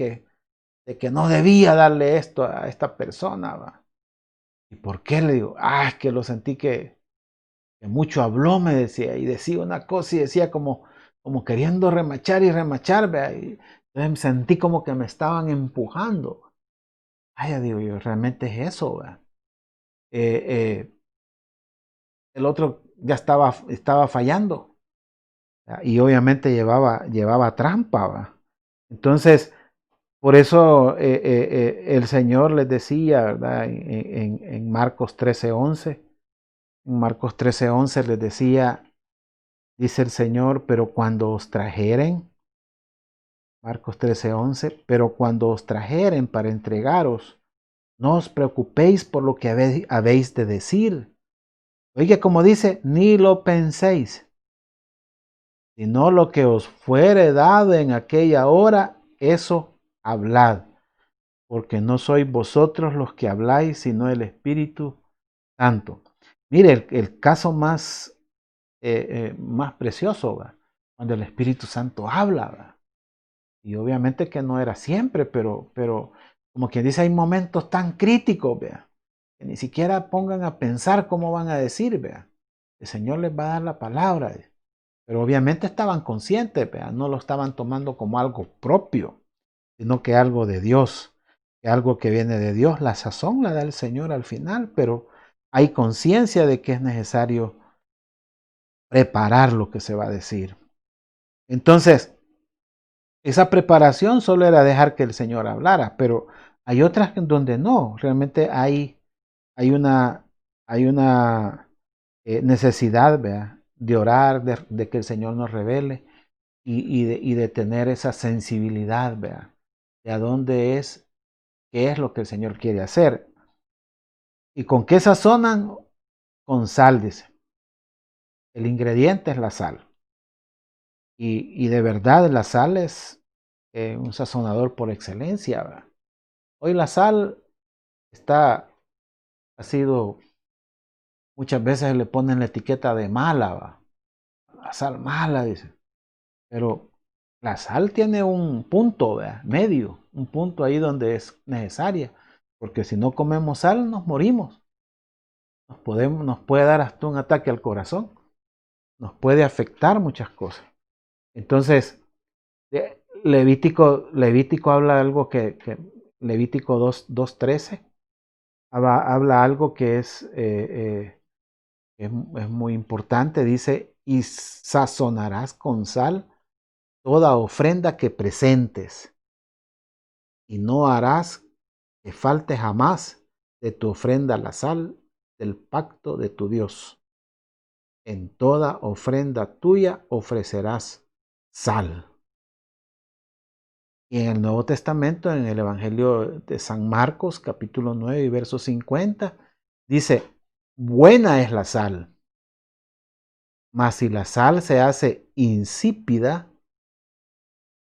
De que no debía darle esto a esta persona, ¿verdad? ¿Y por qué? Le digo, es que lo sentí que mucho habló, me decía, y decía una cosa y decía como queriendo remachar y remachar, ¿verdad? Y entonces sentí como que me estaban empujando. Ya digo yo, realmente es eso, ¿verdad? Eh, el otro ya estaba fallando, ¿verdad? Y obviamente llevaba trampa, ¿verdad? Entonces, por eso el Señor les decía, ¿verdad? En Marcos 13:11, en Marcos 13:11 les decía, dice el Señor, pero cuando os trajeren Marcos 13:11, pero cuando os trajeren para entregaros, no os preocupéis por lo que habéis de decir. Oiga, como dice, ni lo penséis, sino lo que os fuere dado en aquella hora, eso hablad, porque no sois vosotros los que habláis, sino el Espíritu Santo. Mire, el caso más precioso, ¿va? Cuando el Espíritu Santo habla, ¿va? Y obviamente que no era siempre, pero como quien dice, hay momentos tan críticos, vea, que ni siquiera pongan a pensar cómo van a decir, vea. El Señor les va a dar la palabra, pero obviamente estaban conscientes, vea, no lo estaban tomando como algo propio, sino que algo de Dios, que algo que viene de Dios. La sazón la da el Señor al final, pero hay conciencia de que es necesario preparar lo que se va a decir. Entonces, esa preparación solo era dejar que el Señor hablara, pero hay otras en donde no, realmente hay hay una necesidad, ¿verdad?, de orar, de que el Señor nos revele y de tener esa sensibilidad, ¿verdad?, de a dónde es, qué es lo que el Señor quiere hacer. ¿Y con qué sazonan? Con sal, dice. El ingrediente es la sal. Y de verdad la sal es un sazonador por excelencia, ¿verdad? Hoy la sal ha sido, muchas veces le ponen la etiqueta de mala, ¿va? La sal mala, dice. Pero la sal tiene un punto, ¿verdad?, medio, un punto ahí donde es necesaria. Porque si no comemos sal, nos morimos. Nos puede dar hasta un ataque al corazón. Nos puede afectar muchas cosas. Entonces, Levítico habla algo que Levítico 2:13 habla algo que es muy importante. Dice, y sazonarás con sal toda ofrenda que presentes, y no harás que falte jamás de tu ofrenda la sal del pacto de tu Dios. En toda ofrenda tuya ofrecerás sal. Y en el Nuevo Testamento, en el Evangelio de San Marcos, capítulo 9 y verso 50, dice, buena es la sal, mas si la sal se hace insípida,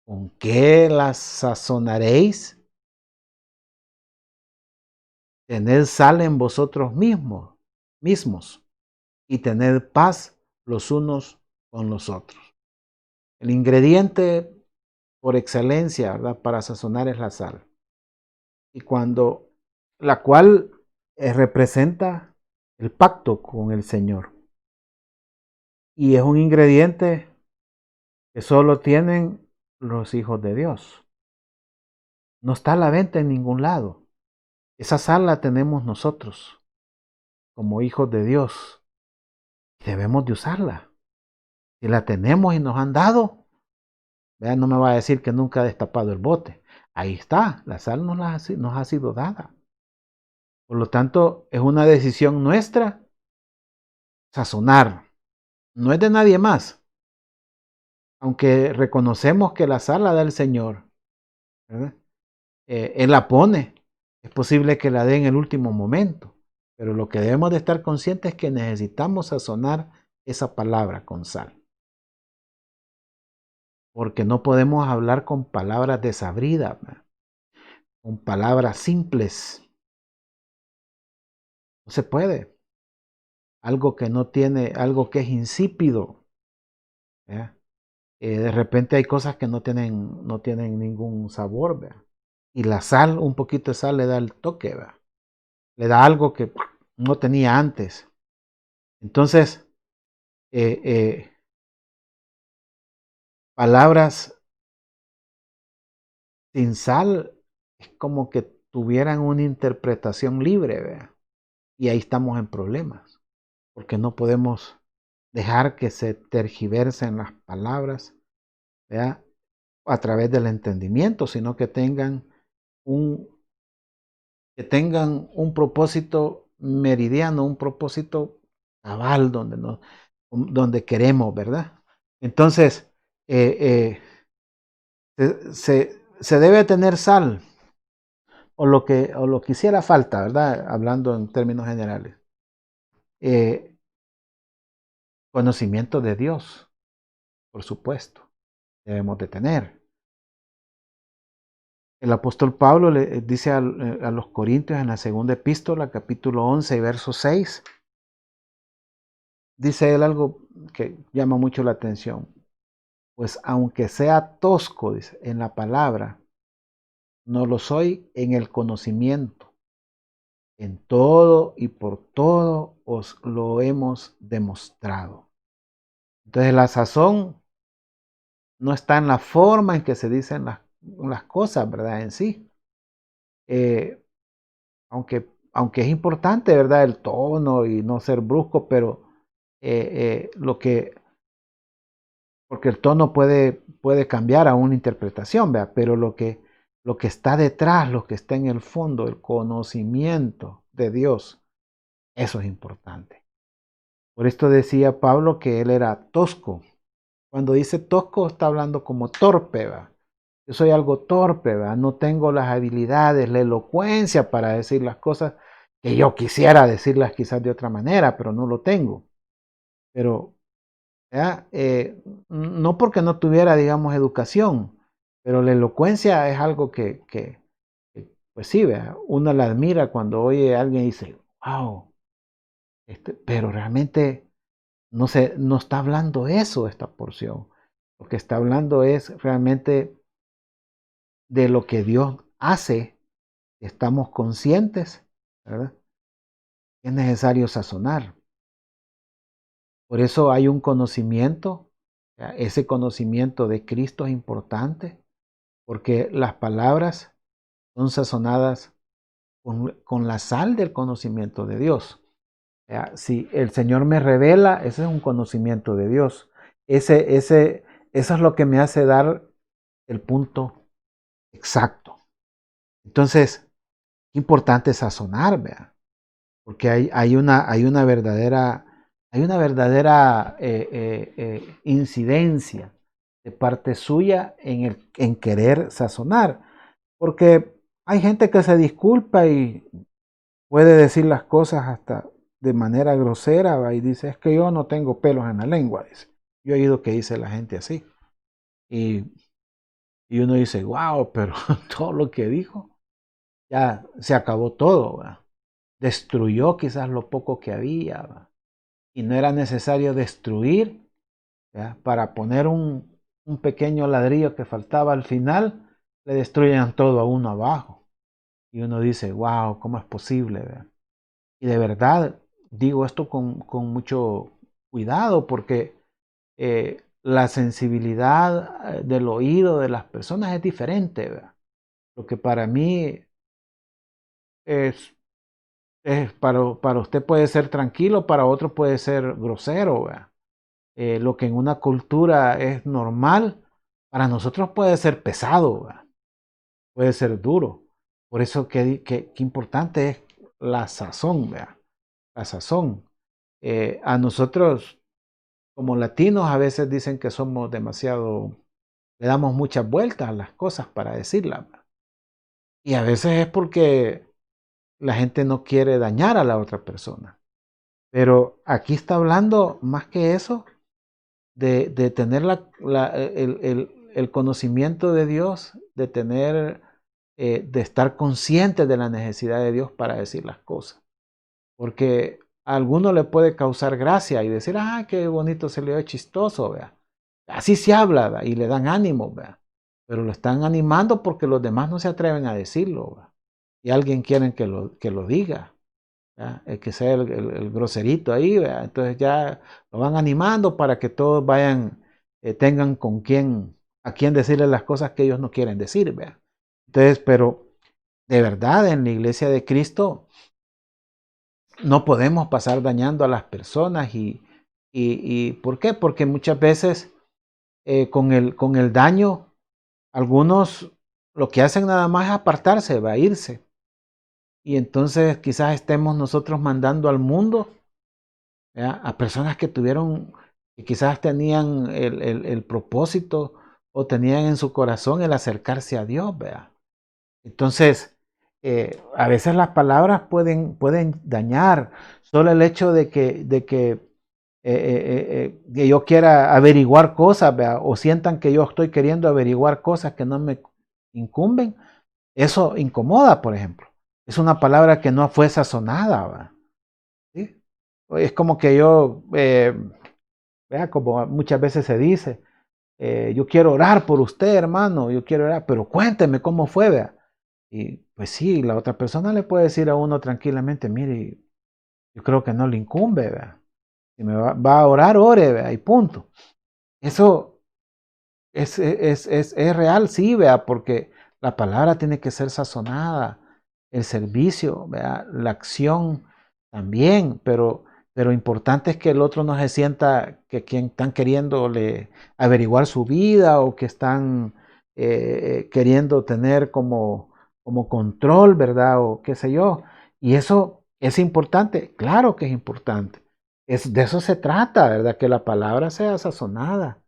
¿con qué la sazonaréis? Tened sal en vosotros mismos y tened paz los unos con los otros. El ingrediente por excelencia, ¿verdad?, para sazonar es la sal. Y cuando la cual representa el pacto con el Señor. Y es un ingrediente que solo tienen los hijos de Dios. No está a la venta en ningún lado. Esa sal la tenemos nosotros como hijos de Dios. Debemos de usarla. Si la tenemos y nos han dado, vean, no me va a decir que nunca ha destapado el bote. Ahí está, la sal nos ha sido dada. Por lo tanto, es una decisión nuestra sazonar. No es de nadie más. Aunque reconocemos que la sal la da el Señor, ¿verdad? Él la pone. Es posible que la dé en el último momento. Pero lo que debemos de estar conscientes es que necesitamos sazonar esa palabra con sal. Porque no podemos hablar con palabras desabridas, ¿verdad?, con palabras simples. No se puede. Algo que no tiene, algo que es insípido, ¿verdad? De repente hay cosas que no tienen ningún sabor, ¿verdad? Y la sal, un poquito de sal le da el toque, ¿verdad? Le da algo que no tenía antes. Entonces, eh, eh, palabras sin sal es como que tuvieran una interpretación libre, ¿verdad? Y ahí estamos en problemas, porque no podemos dejar que se tergiversen las palabras, ¿verdad?, a través del entendimiento, sino un, que tengan un propósito meridiano, un propósito cabal donde queremos, ¿verdad? Entonces, eh, eh, se debe tener sal, o lo que hiciera falta, ¿verdad? Hablando en términos generales. Conocimiento de Dios, por supuesto, debemos de tener. El apóstol Pablo le dice a los Corintios en la segunda epístola, capítulo 11 y verso 6, dice él algo que llama mucho la atención. Pues aunque sea tosco, dice, en la palabra, no lo soy en el conocimiento. En todo y por todo os lo hemos demostrado. Entonces la sazón no está en la forma en que se dicen las cosas, ¿verdad? En sí. Aunque es importante, ¿verdad? El tono y no ser brusco, pero porque el tono puede cambiar a una interpretación, ¿verdad? Pero lo que está detrás, lo que está en el fondo, el conocimiento de Dios, eso es importante. Por esto decía Pablo que él era tosco. Cuando dice tosco está hablando como torpe, ¿verdad? Yo soy algo torpe, ¿verdad? No tengo las habilidades, la elocuencia para decir las cosas que yo quisiera decirlas quizás de otra manera, pero no lo tengo. Pero no porque no tuviera, digamos, educación, pero la elocuencia es algo que pues sí, ¿verdad? Uno la admira cuando oye a alguien y dice, wow, pero realmente no está hablando eso esta porción. Lo que está hablando es realmente de lo que Dios hace, estamos conscientes, ¿verdad? Es necesario sazonar. Por eso hay un conocimiento, ese conocimiento de Cristo es importante, porque las palabras son sazonadas con la sal del conocimiento de Dios. Si el Señor me revela, ese es un conocimiento de Dios. Eso es lo que me hace dar el punto exacto. Entonces, importante sazonar, ¿vea? Porque hay una verdadera incidencia de parte suya en querer sazonar. Porque hay gente que se disculpa y puede decir las cosas hasta de manera grosera, ¿va? Y dice, es que yo no tengo pelos en la lengua, dice. Yo he oído que dice la gente así. Y, uno dice, wow, pero todo lo que dijo, ya se acabó todo, ¿va? Destruyó quizás lo poco que había, ¿va? Y no era necesario destruir, ¿ya? Para poner un pequeño ladrillo que faltaba al final, le destruyen todo a uno abajo. Y uno dice, wow, ¿cómo es posible? ¿Verdad? Y de verdad digo esto con mucho cuidado porque la sensibilidad del oído de las personas es diferente, ¿verdad? Lo que para mí es, para usted puede ser tranquilo, para otro puede ser grosero, ¿verdad? Lo que en una cultura es normal, para nosotros puede ser pesado, ¿verdad? Puede ser duro. Por eso que importante es la sazón, ¿verdad? La sazón. A nosotros como latinos a veces dicen que somos demasiado, le damos muchas vueltas a las cosas para decirlas. Y a veces es porque la gente no quiere dañar a la otra persona. Pero aquí está hablando más que eso, de tener el conocimiento de Dios, de tener, de estar consciente de la necesidad de Dios para decir las cosas. Porque a alguno le puede causar gracia y decir, ah, qué bonito se le ve chistoso, vea. Así se habla, ¿vea? Y le dan ánimo, vea. Pero lo están animando porque los demás no se atreven a decirlo, vea. Y alguien quiere que lo diga, ¿vea? El que sea el groserito ahí, vea. Entonces ya lo van animando para que todos vayan, tengan a quién decirle las cosas que ellos no quieren decir, vea. Entonces, pero de verdad en la iglesia de Cristo no podemos pasar dañando a las personas y ¿por qué? Porque muchas veces con el daño, algunos lo que hacen nada más es apartarse, va a irse. Y entonces quizás estemos nosotros mandando al mundo, ¿ya? A personas que quizás tenían el propósito o tenían en su corazón el acercarse a Dios, ¿verdad? Entonces, a veces las palabras pueden dañar. Solo el hecho que yo quiera averiguar cosas, ¿verdad? O sientan que yo estoy queriendo averiguar cosas que no me incumben, eso incomoda, por ejemplo. Es una palabra que no fue sazonada, ¿verdad? ¿Sí? Es como que yo, vea, como muchas veces se dice, yo quiero orar por usted, hermano, yo quiero orar, pero cuénteme cómo fue, vea. Y pues sí, la otra persona le puede decir a uno tranquilamente, mire, yo creo que no le incumbe, vea. Si me va a orar, ore, vea, y punto. Eso es real, sí, vea, porque la palabra tiene que ser sazonada, el servicio, vea, la acción también, pero importante es que el otro no se sienta que quien están queriéndole averiguar su vida o que están queriendo tener como control, ¿verdad? O qué sé yo. Y eso es importante, claro que es importante. De eso se trata, ¿verdad? Que la palabra sea sazonada,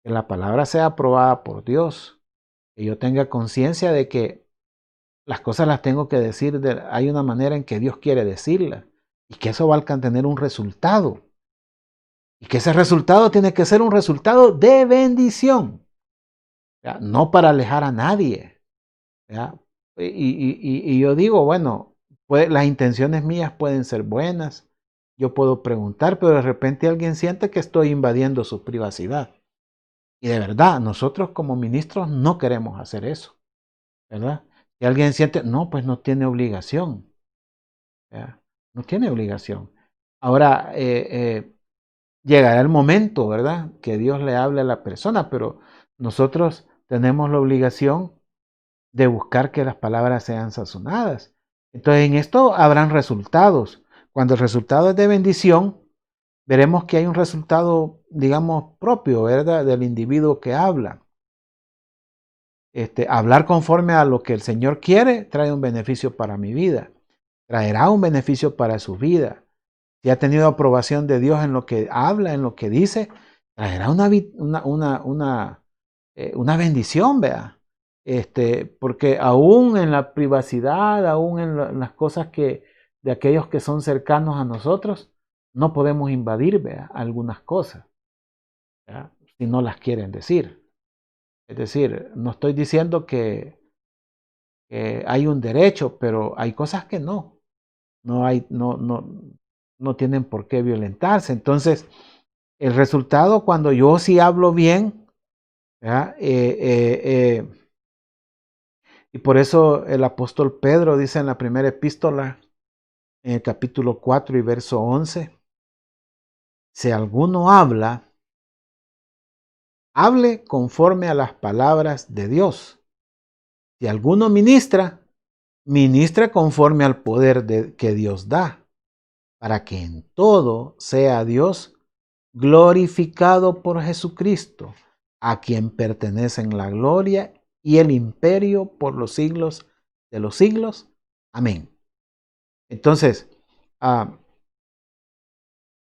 que la palabra sea aprobada por Dios, que yo tenga conciencia de que las cosas las tengo que decir, hay una manera en que Dios quiere decirlas y que eso va a tener un resultado y que ese resultado tiene que ser un resultado de bendición, ¿ya? No para alejar a nadie, ¿ya? Y yo digo, bueno, las intenciones mías pueden ser buenas, yo puedo preguntar, pero de repente alguien siente que estoy invadiendo su privacidad. Y de verdad, nosotros como ministros no queremos hacer eso, ¿verdad? Si alguien siente, no, pues no tiene obligación, ¿verdad? No tiene obligación. Ahora, llegará el momento, ¿verdad? Que Dios le hable a la persona, pero nosotros tenemos la obligación de buscar que las palabras sean sazonadas. Entonces, en esto habrán resultados. Cuando el resultado es de bendición, veremos que hay un resultado, digamos, propio, ¿verdad? Del individuo que habla. Hablar conforme a lo que el Señor quiere trae un beneficio para mi vida, traerá un beneficio para su vida. Si ha tenido aprobación de Dios en lo que habla, en lo que dice, traerá una bendición, vea. Porque aún en la privacidad, aún en las cosas de aquellos que son cercanos a nosotros, no podemos invadir, vea, algunas cosas, ¿verdad? Si no las quieren decir. Es decir, no estoy diciendo que hay un derecho, pero hay cosas que no tienen por qué violentarse. Entonces, el resultado cuando yo sí hablo bien, ¿verdad? Y por eso el apóstol Pedro dice en la primera epístola, en el capítulo 4 y verso 11, si alguno habla, hable conforme a las palabras de Dios. Si alguno ministra, ministra conforme al poder que Dios da, para que en todo sea Dios glorificado por Jesucristo, a quien pertenecen la gloria y el imperio por los siglos de los siglos. Amén. Entonces, ah,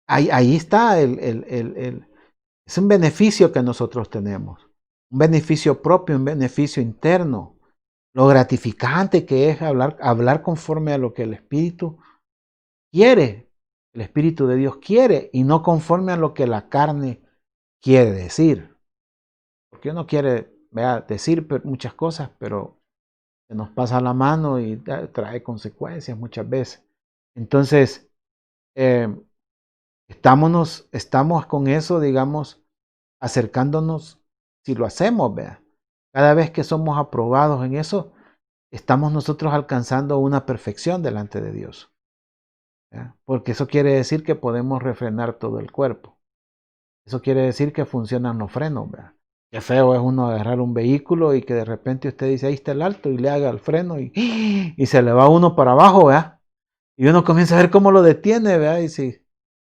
ahí está es un beneficio que nosotros tenemos, un beneficio propio, un beneficio interno, lo gratificante que es hablar conforme a lo que el Espíritu quiere, el Espíritu de Dios quiere, y no conforme a lo que la carne quiere decir. Porque uno quiere, vea, decir muchas cosas, pero se nos pasa la mano y trae consecuencias muchas veces. Entonces, eh, estamos con eso, digamos, acercándonos, si lo hacemos, vea. Cada vez que somos aprobados en eso, estamos nosotros alcanzando una perfección delante de Dios, ¿ya? Porque eso quiere decir que podemos refrenar todo el cuerpo. Eso quiere decir que funcionan los frenos, ¿verdad? Qué feo es uno agarrar un vehículo y que de repente usted dice, ahí está el alto, y le haga el freno y se le va uno para abajo, ¿verdad? Y uno comienza a ver cómo lo detiene, ¿verdad?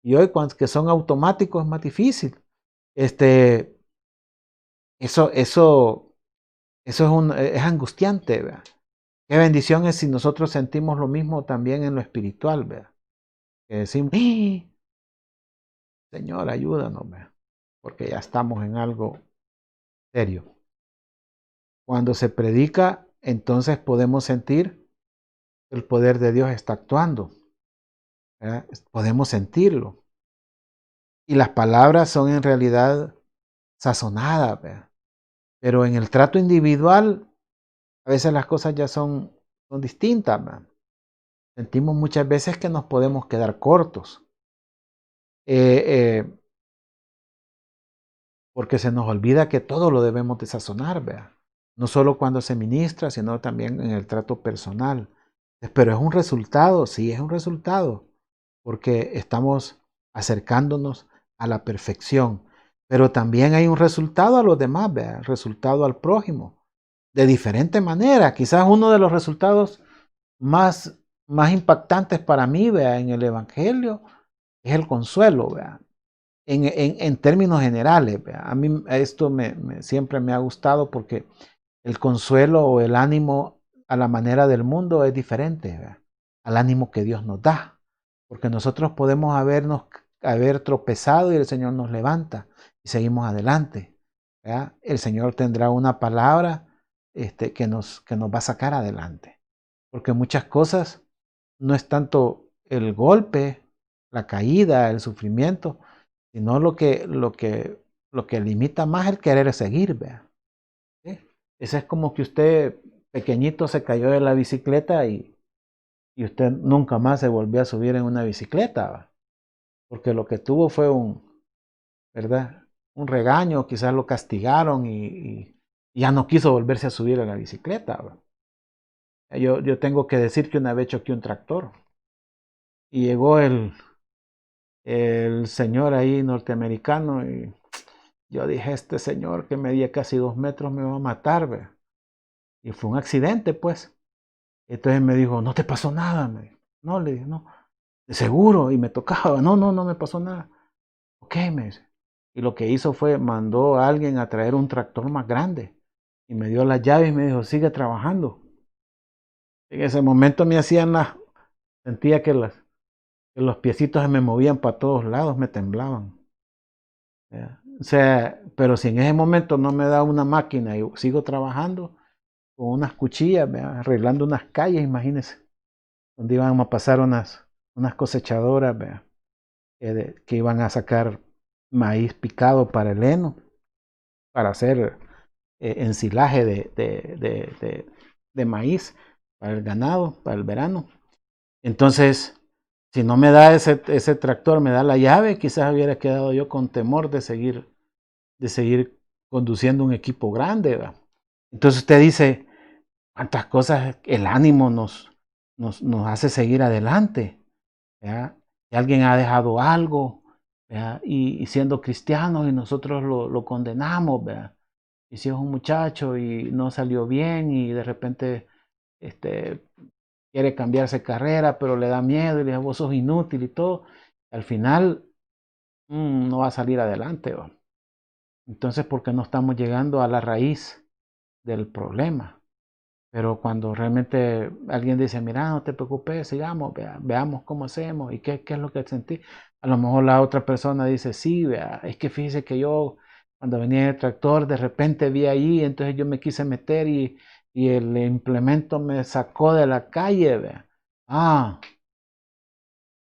Y hoy cuando que son automáticos es más difícil. Este, eso es angustiante, ¿verdad? Qué bendición es si nosotros sentimos lo mismo también en lo espiritual, ¿verdad? Que decimos, Señor, ayúdanos, ¿verdad? Porque ya estamos en algo serio. Cuando se predica, entonces podemos sentir que el poder de Dios está actuando, ¿verdad? Podemos sentirlo. Y las palabras son en realidad sazonadas, ¿verdad? Pero en el trato individual, a veces las cosas ya son distintas, ¿verdad? Sentimos muchas veces que nos podemos quedar cortos, eh, porque se nos olvida que todo lo debemos de sazonar, ¿verdad? No solo cuando se ministra, sino también en el trato personal. Pero es un resultado, sí, es un resultado, porque estamos acercándonos a la perfección. Pero también hay un resultado a los demás, ¿verdad? Resultado al prójimo, de diferente manera. Quizás uno de los resultados más impactantes para mí, ¿verdad? En el Evangelio es el consuelo, ¿verdad? En términos generales, ¿verdad? A mí esto siempre me ha gustado porque el consuelo o el ánimo a la manera del mundo es diferente, ¿verdad? Al ánimo que Dios nos da. Porque nosotros podemos haber tropezado y el Señor nos levanta y seguimos adelante, ¿verdad? El Señor tendrá una palabra que nos va a sacar adelante. Porque muchas cosas no es tanto el golpe, la caída, el sufrimiento, sino lo que limita más el querer seguir, ¿verdad? ¿Sí? Ese es como que usted pequeñito se cayó de la bicicleta y usted nunca más se volvió a subir en una bicicleta, ¿va? Porque lo que tuvo fue ¿verdad? Un regaño, quizás lo castigaron y ya no quiso volverse a subir a la bicicleta, ¿va? Yo tengo que decir que una vez choqué un tractor y llegó el señor ahí norteamericano y yo dije, este señor que medía casi 2 metros me va a matar, ¿ve? Y fue un accidente, pues. Entonces me dijo, no te pasó nada. No, le dije, no, de seguro. Y me tocaba, no, no, no me pasó nada. Ok, me dice. Y lo que hizo fue, mandó a alguien a traer un tractor más grande. Y me dio las llaves y me dijo, sigue trabajando. En ese momento me hacían sentía que los piecitos se me movían para todos lados, me temblaban. O sea, pero si en ese momento no me da una máquina y sigo trabajando con unas cuchillas, ¿verdad? Arreglando unas calles, imagínense, donde iban a pasar unas cosechadoras, ¿verdad? Que iban a sacar maíz picado para el heno, para hacer ensilaje de maíz para el ganado, para el verano. Entonces, si no me da ese tractor, me da la llave, quizás hubiera quedado yo con temor de seguir conduciendo un equipo grande, ¿verdad? Entonces usted dice, cuántas cosas el ánimo nos hace seguir adelante, ¿verdad? Si alguien ha dejado algo, ¿verdad? Y siendo cristianos y nosotros lo condenamos, ¿verdad? Y si es un muchacho y no salió bien y de repente este, quiere cambiarse carrera, pero le da miedo y le dice, vos sos inútil y todo, al final no va a salir adelante, ¿verdad? Entonces, porque no estamos llegando a la raíz del problema. Pero cuando realmente alguien dice, mira, no te preocupes, sigamos, veamos cómo hacemos y qué es lo que sentí. A lo mejor la otra persona dice, sí, vea, es que fíjese que yo cuando venía en el tractor de repente vi ahí, entonces yo me quise meter y el implemento me sacó de la calle, vea. Ah,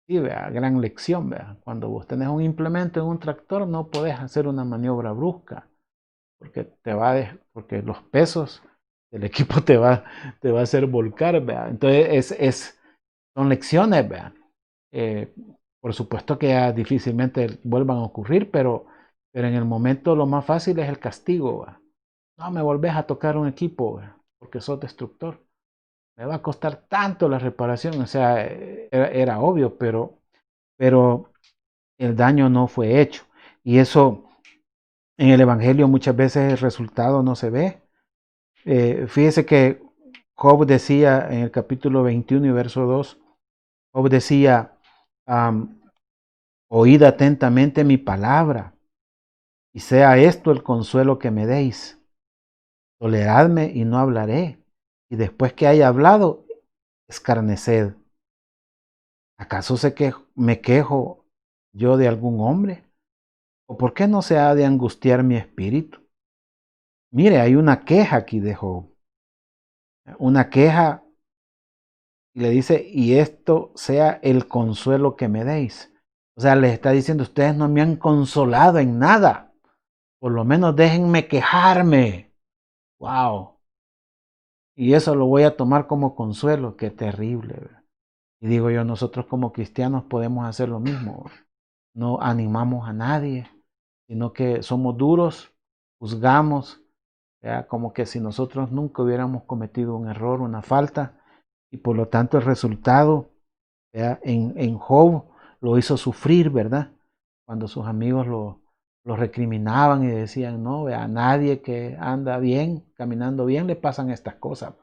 sí, vea, gran lección, vea. Cuando vos tenés un implemento en un tractor no podés hacer una maniobra brusca porque porque los pesos del equipo te va a hacer volcar, ¿vea? Entonces son lecciones, ¿vea? Eh, por supuesto que ya difícilmente vuelvan a ocurrir, pero en el momento lo más fácil es el castigo, ¿vea? No me volvés a tocar un equipo, ¿vea? Porque sos destructor. Me va a costar tanto la reparación, o sea, era obvio, pero el daño no fue hecho. Y eso en el Evangelio muchas veces el resultado no se ve. Fíjese que Job decía en el capítulo 21 y verso 2, Job decía, oíd atentamente mi palabra, y sea esto el consuelo que me deis. Toleradme y no hablaré, y después que haya hablado, escarneced. ¿Acaso me quejo yo de algún hombre? ¿O por qué no se ha de angustiar mi espíritu? Mire, hay una queja aquí de Job. Una queja y le dice, y esto sea el consuelo que me deis. O sea, le está diciendo, ustedes no me han consolado en nada. Por lo menos déjenme quejarme. Wow. Y eso lo voy a tomar como consuelo. Qué terrible. ¿Verdad? Y digo yo, nosotros como cristianos podemos hacer lo mismo. No animamos a nadie, sino que somos duros, juzgamos, ¿verdad? Como que si nosotros nunca hubiéramos cometido un error, una falta, y por lo tanto el resultado, ¿verdad? En Job lo hizo sufrir, ¿verdad? Cuando sus amigos lo recriminaban y decían, no, vea, a nadie que anda bien, caminando bien, le pasan estas cosas.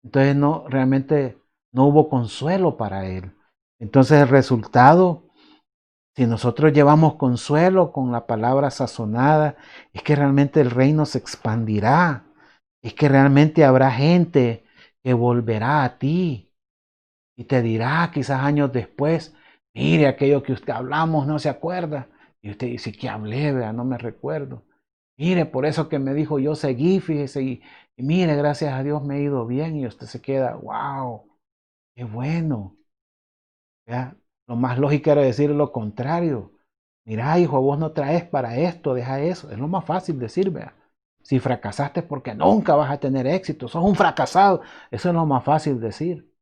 Entonces no, realmente no hubo consuelo para él. Entonces el resultado, si nosotros llevamos consuelo con la palabra sazonada, es que realmente el reino se expandirá. Es que realmente habrá gente que volverá a ti y te dirá quizás años después, mire aquello que usted hablamos, no se acuerda. Y usted dice, ¿qué hablé? Vea, no me recuerdo. Mire, por eso que me dijo, yo seguí, fíjese, y mire, gracias a Dios me he ido bien. Y usted se queda, wow, qué bueno. ¿Ya? Lo más lógico era decir lo contrario. Mira, hijo, vos no traes para esto, deja eso. Es lo más fácil decir, vea. Si fracasaste porque nunca vas a tener éxito, sos un fracasado. Eso es lo más fácil decir.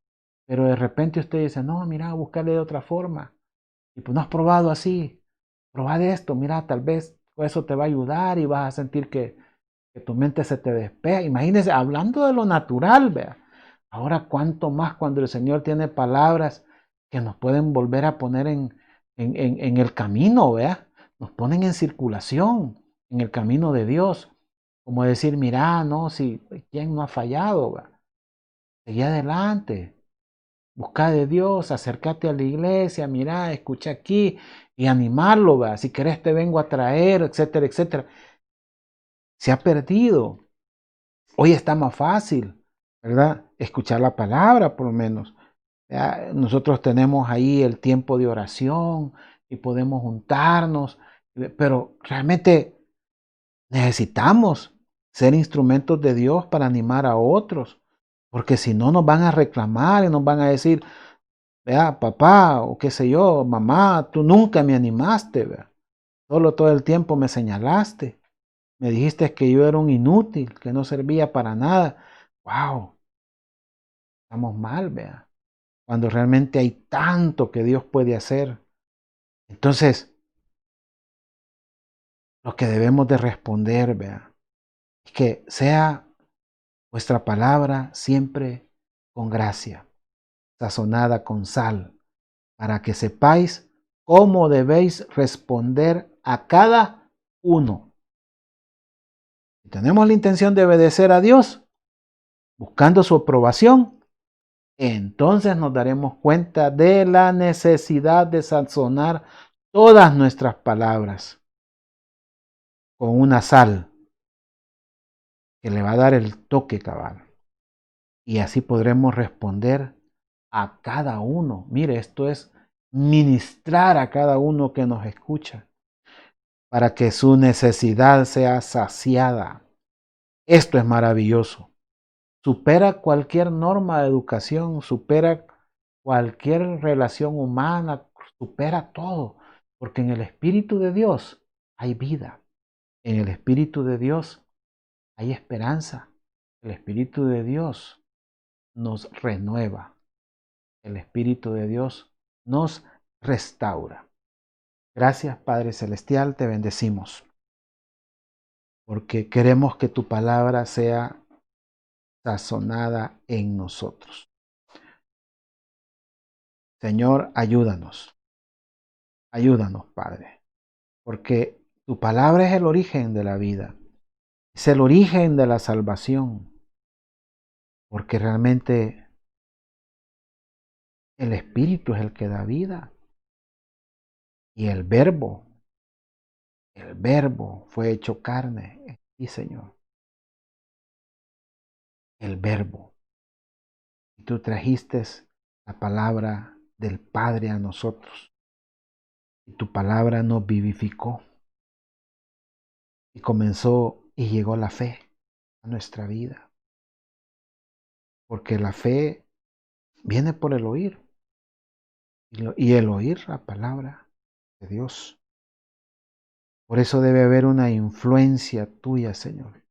Pero de repente usted dice, no, mira, buscarle de otra forma. Y pues no has probado así. Probad esto, mira, tal vez eso te va a ayudar y vas a sentir que tu mente se te despega. Imagínese, hablando de lo natural, vea. Ahora, cuánto más cuando el Señor tiene palabras que nos pueden volver a poner en el camino, vea. Nos ponen en circulación, en el camino de Dios. Como decir, mira, no, si, ¿quién no ha fallado? Vea? Seguí adelante. Busca de Dios, acércate a la iglesia, mira, escucha aquí y animarlo, ¿verdad? Si querés te vengo a traer, etcétera, etcétera. Se ha perdido. Hoy está más fácil, ¿verdad? Escuchar la palabra, por lo menos. ¿Ya? Nosotros tenemos ahí el tiempo de oración y podemos juntarnos, pero realmente necesitamos ser instrumentos de Dios para animar a otros, porque si no nos van a reclamar y nos van a decir, vea, papá, o qué sé yo, mamá, tú nunca me animaste, vea. Solo todo el tiempo me señalaste. Me dijiste que yo era un inútil, que no servía para nada. Wow, estamos mal, vea. Cuando realmente hay tanto que Dios puede hacer. Entonces, lo que debemos de responder, vea, es que sea vuestra palabra siempre con gracia, sazonada con sal, para que sepáis cómo debéis responder a cada uno. Si tenemos la intención de obedecer a Dios, buscando su aprobación, entonces nos daremos cuenta de la necesidad de sazonar todas nuestras palabras con una sal que le va a dar el toque cabal. Y así podremos responder a cada uno. Mire, esto es ministrar a cada uno que nos escucha para que su necesidad sea saciada. Esto es maravilloso. Supera cualquier norma de educación, supera cualquier relación humana, supera todo, porque en el Espíritu de Dios hay vida, en el Espíritu de Dios hay esperanza, el Espíritu de Dios nos renueva, el Espíritu de Dios nos restaura. Gracias Padre Celestial, te bendecimos, porque queremos que tu palabra sea sazonada en nosotros. Señor, ayúdanos. Ayúdanos, Padre, porque tu palabra es el origen de la vida, es el origen de la salvación, porque realmente el Espíritu es el que da vida y el verbo fue hecho carne, y Señor, el verbo. Y tú trajiste la palabra del Padre a nosotros, y tu palabra nos vivificó, y comenzó y llegó la fe. a nuestra vida. Porque la fe viene por el oír y el oír la palabra de Dios. Por eso debe haber una influencia tuya, Señor,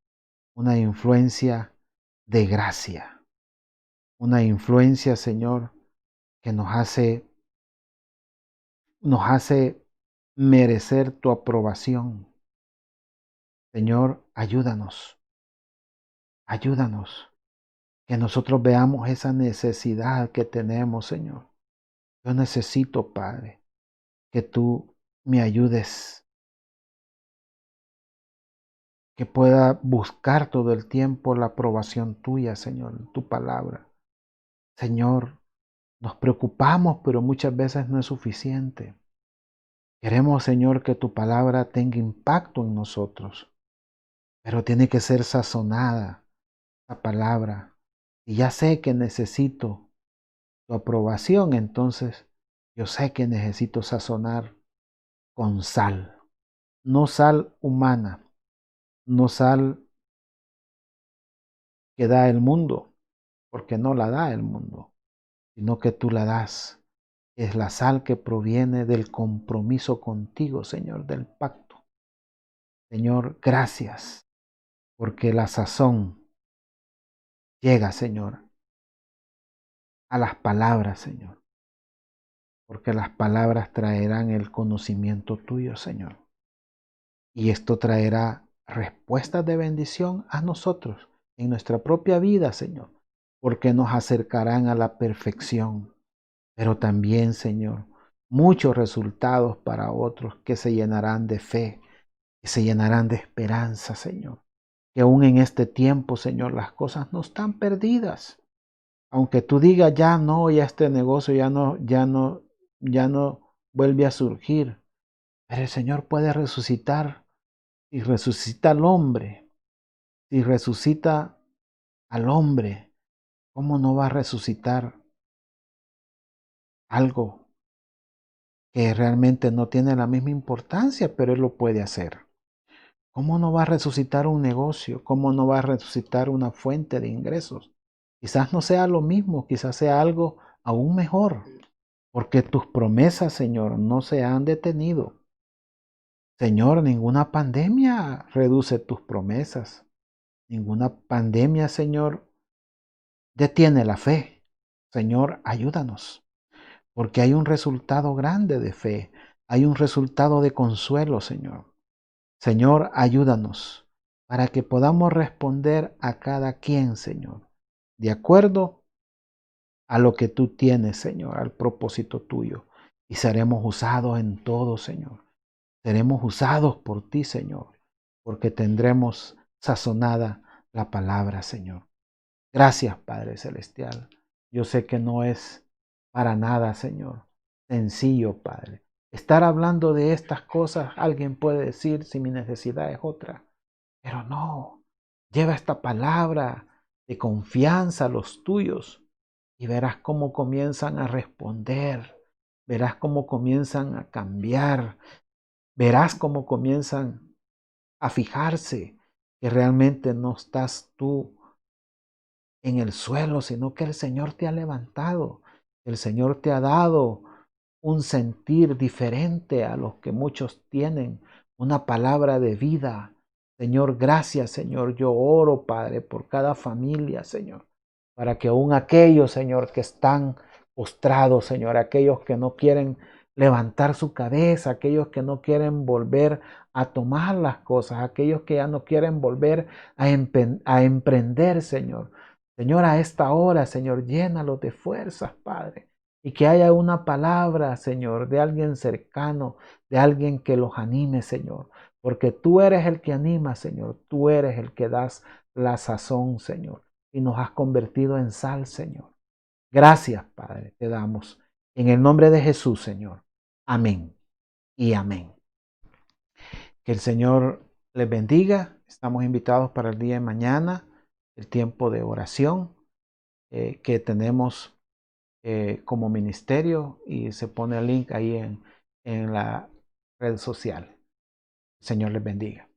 una influencia de gracia, una influencia, Señor, que nos hace merecer tu aprobación. Señor, ayúdanos, que nosotros veamos esa necesidad que tenemos, Señor. Yo necesito, Padre, que tú me ayudes, que pueda buscar todo el tiempo la aprobación tuya, Señor, tu palabra. Señor, nos preocupamos, pero muchas veces no es suficiente. Queremos, Señor, que tu palabra tenga impacto en nosotros, pero tiene que ser sazonada la palabra. Y ya sé que necesito tu aprobación, entonces yo sé que necesito sazonar con sal, no sal humana, no sal que da el mundo, porque no la da el mundo, sino que tú la das. Es la sal que proviene del compromiso contigo, Señor, del pacto. Señor, gracias, porque la sazón llega, Señor, a las palabras, Señor, porque las palabras traerán el conocimiento tuyo, Señor. Y esto traerá respuestas de bendición a nosotros en nuestra propia vida, Señor, porque nos acercarán a la perfección. Pero también, Señor, muchos resultados para otros que se llenarán de fe, que se llenarán de esperanza, Señor. Que aún en este tiempo, Señor, las cosas no están perdidas. Aunque tú digas, ya no, ya este negocio ya no vuelve a surgir. Pero el Señor puede resucitar. Y resucita al hombre, si resucita al hombre, ¿cómo no va a resucitar algo que realmente no tiene la misma importancia, pero Él lo puede hacer? ¿Cómo no va a resucitar un negocio? ¿Cómo no va a resucitar una fuente de ingresos? Quizás no sea lo mismo, quizás sea algo aún mejor, porque tus promesas, Señor, no se han detenido. Señor, ninguna pandemia reduce tus promesas. Ninguna pandemia, Señor, detiene la fe. Señor, ayúdanos, porque hay un resultado grande de fe, hay un resultado de consuelo, Señor. Señor, ayúdanos para que podamos responder a cada quien, Señor, de acuerdo a lo que tú tienes, Señor, al propósito tuyo. Y seremos usados en todo, Señor. Seremos usados por ti, Señor, porque tendremos sazonada la palabra, Señor. Gracias, Padre Celestial. Yo sé que no es para nada, Señor, sencillo, Padre. Estar hablando de estas cosas, alguien puede decir si mi necesidad es otra, pero no. Lleva esta palabra de confianza a los tuyos y verás cómo comienzan a responder, verás cómo comienzan a cambiar, verás cómo comienzan a fijarse que realmente no estás tú en el suelo, sino que el Señor te ha levantado. El Señor te ha dado un sentir diferente a los que muchos tienen, una palabra de vida. Señor, gracias, Señor. Yo oro, Padre, por cada familia, Señor, para que aún aquellos, Señor, que están postrados, Señor, aquellos que no quieren levantar su cabeza, aquellos que no quieren volver a tomar las cosas, aquellos que ya no quieren volver a emprender, Señor. Señor, a esta hora, Señor, llénalos de fuerzas, Padre. Y que haya una palabra, Señor, de alguien cercano, de alguien que los anime, Señor. Porque tú eres el que anima, Señor. Tú eres el que das la sazón, Señor. Y nos has convertido en sal, Señor. Gracias, Padre, te damos. En el nombre de Jesús, Señor. Amén y amén. Que el Señor les bendiga. Estamos invitados para el día de mañana, el tiempo de oración que tenemos como ministerio y se pone el link ahí en la red social. Señor les bendiga.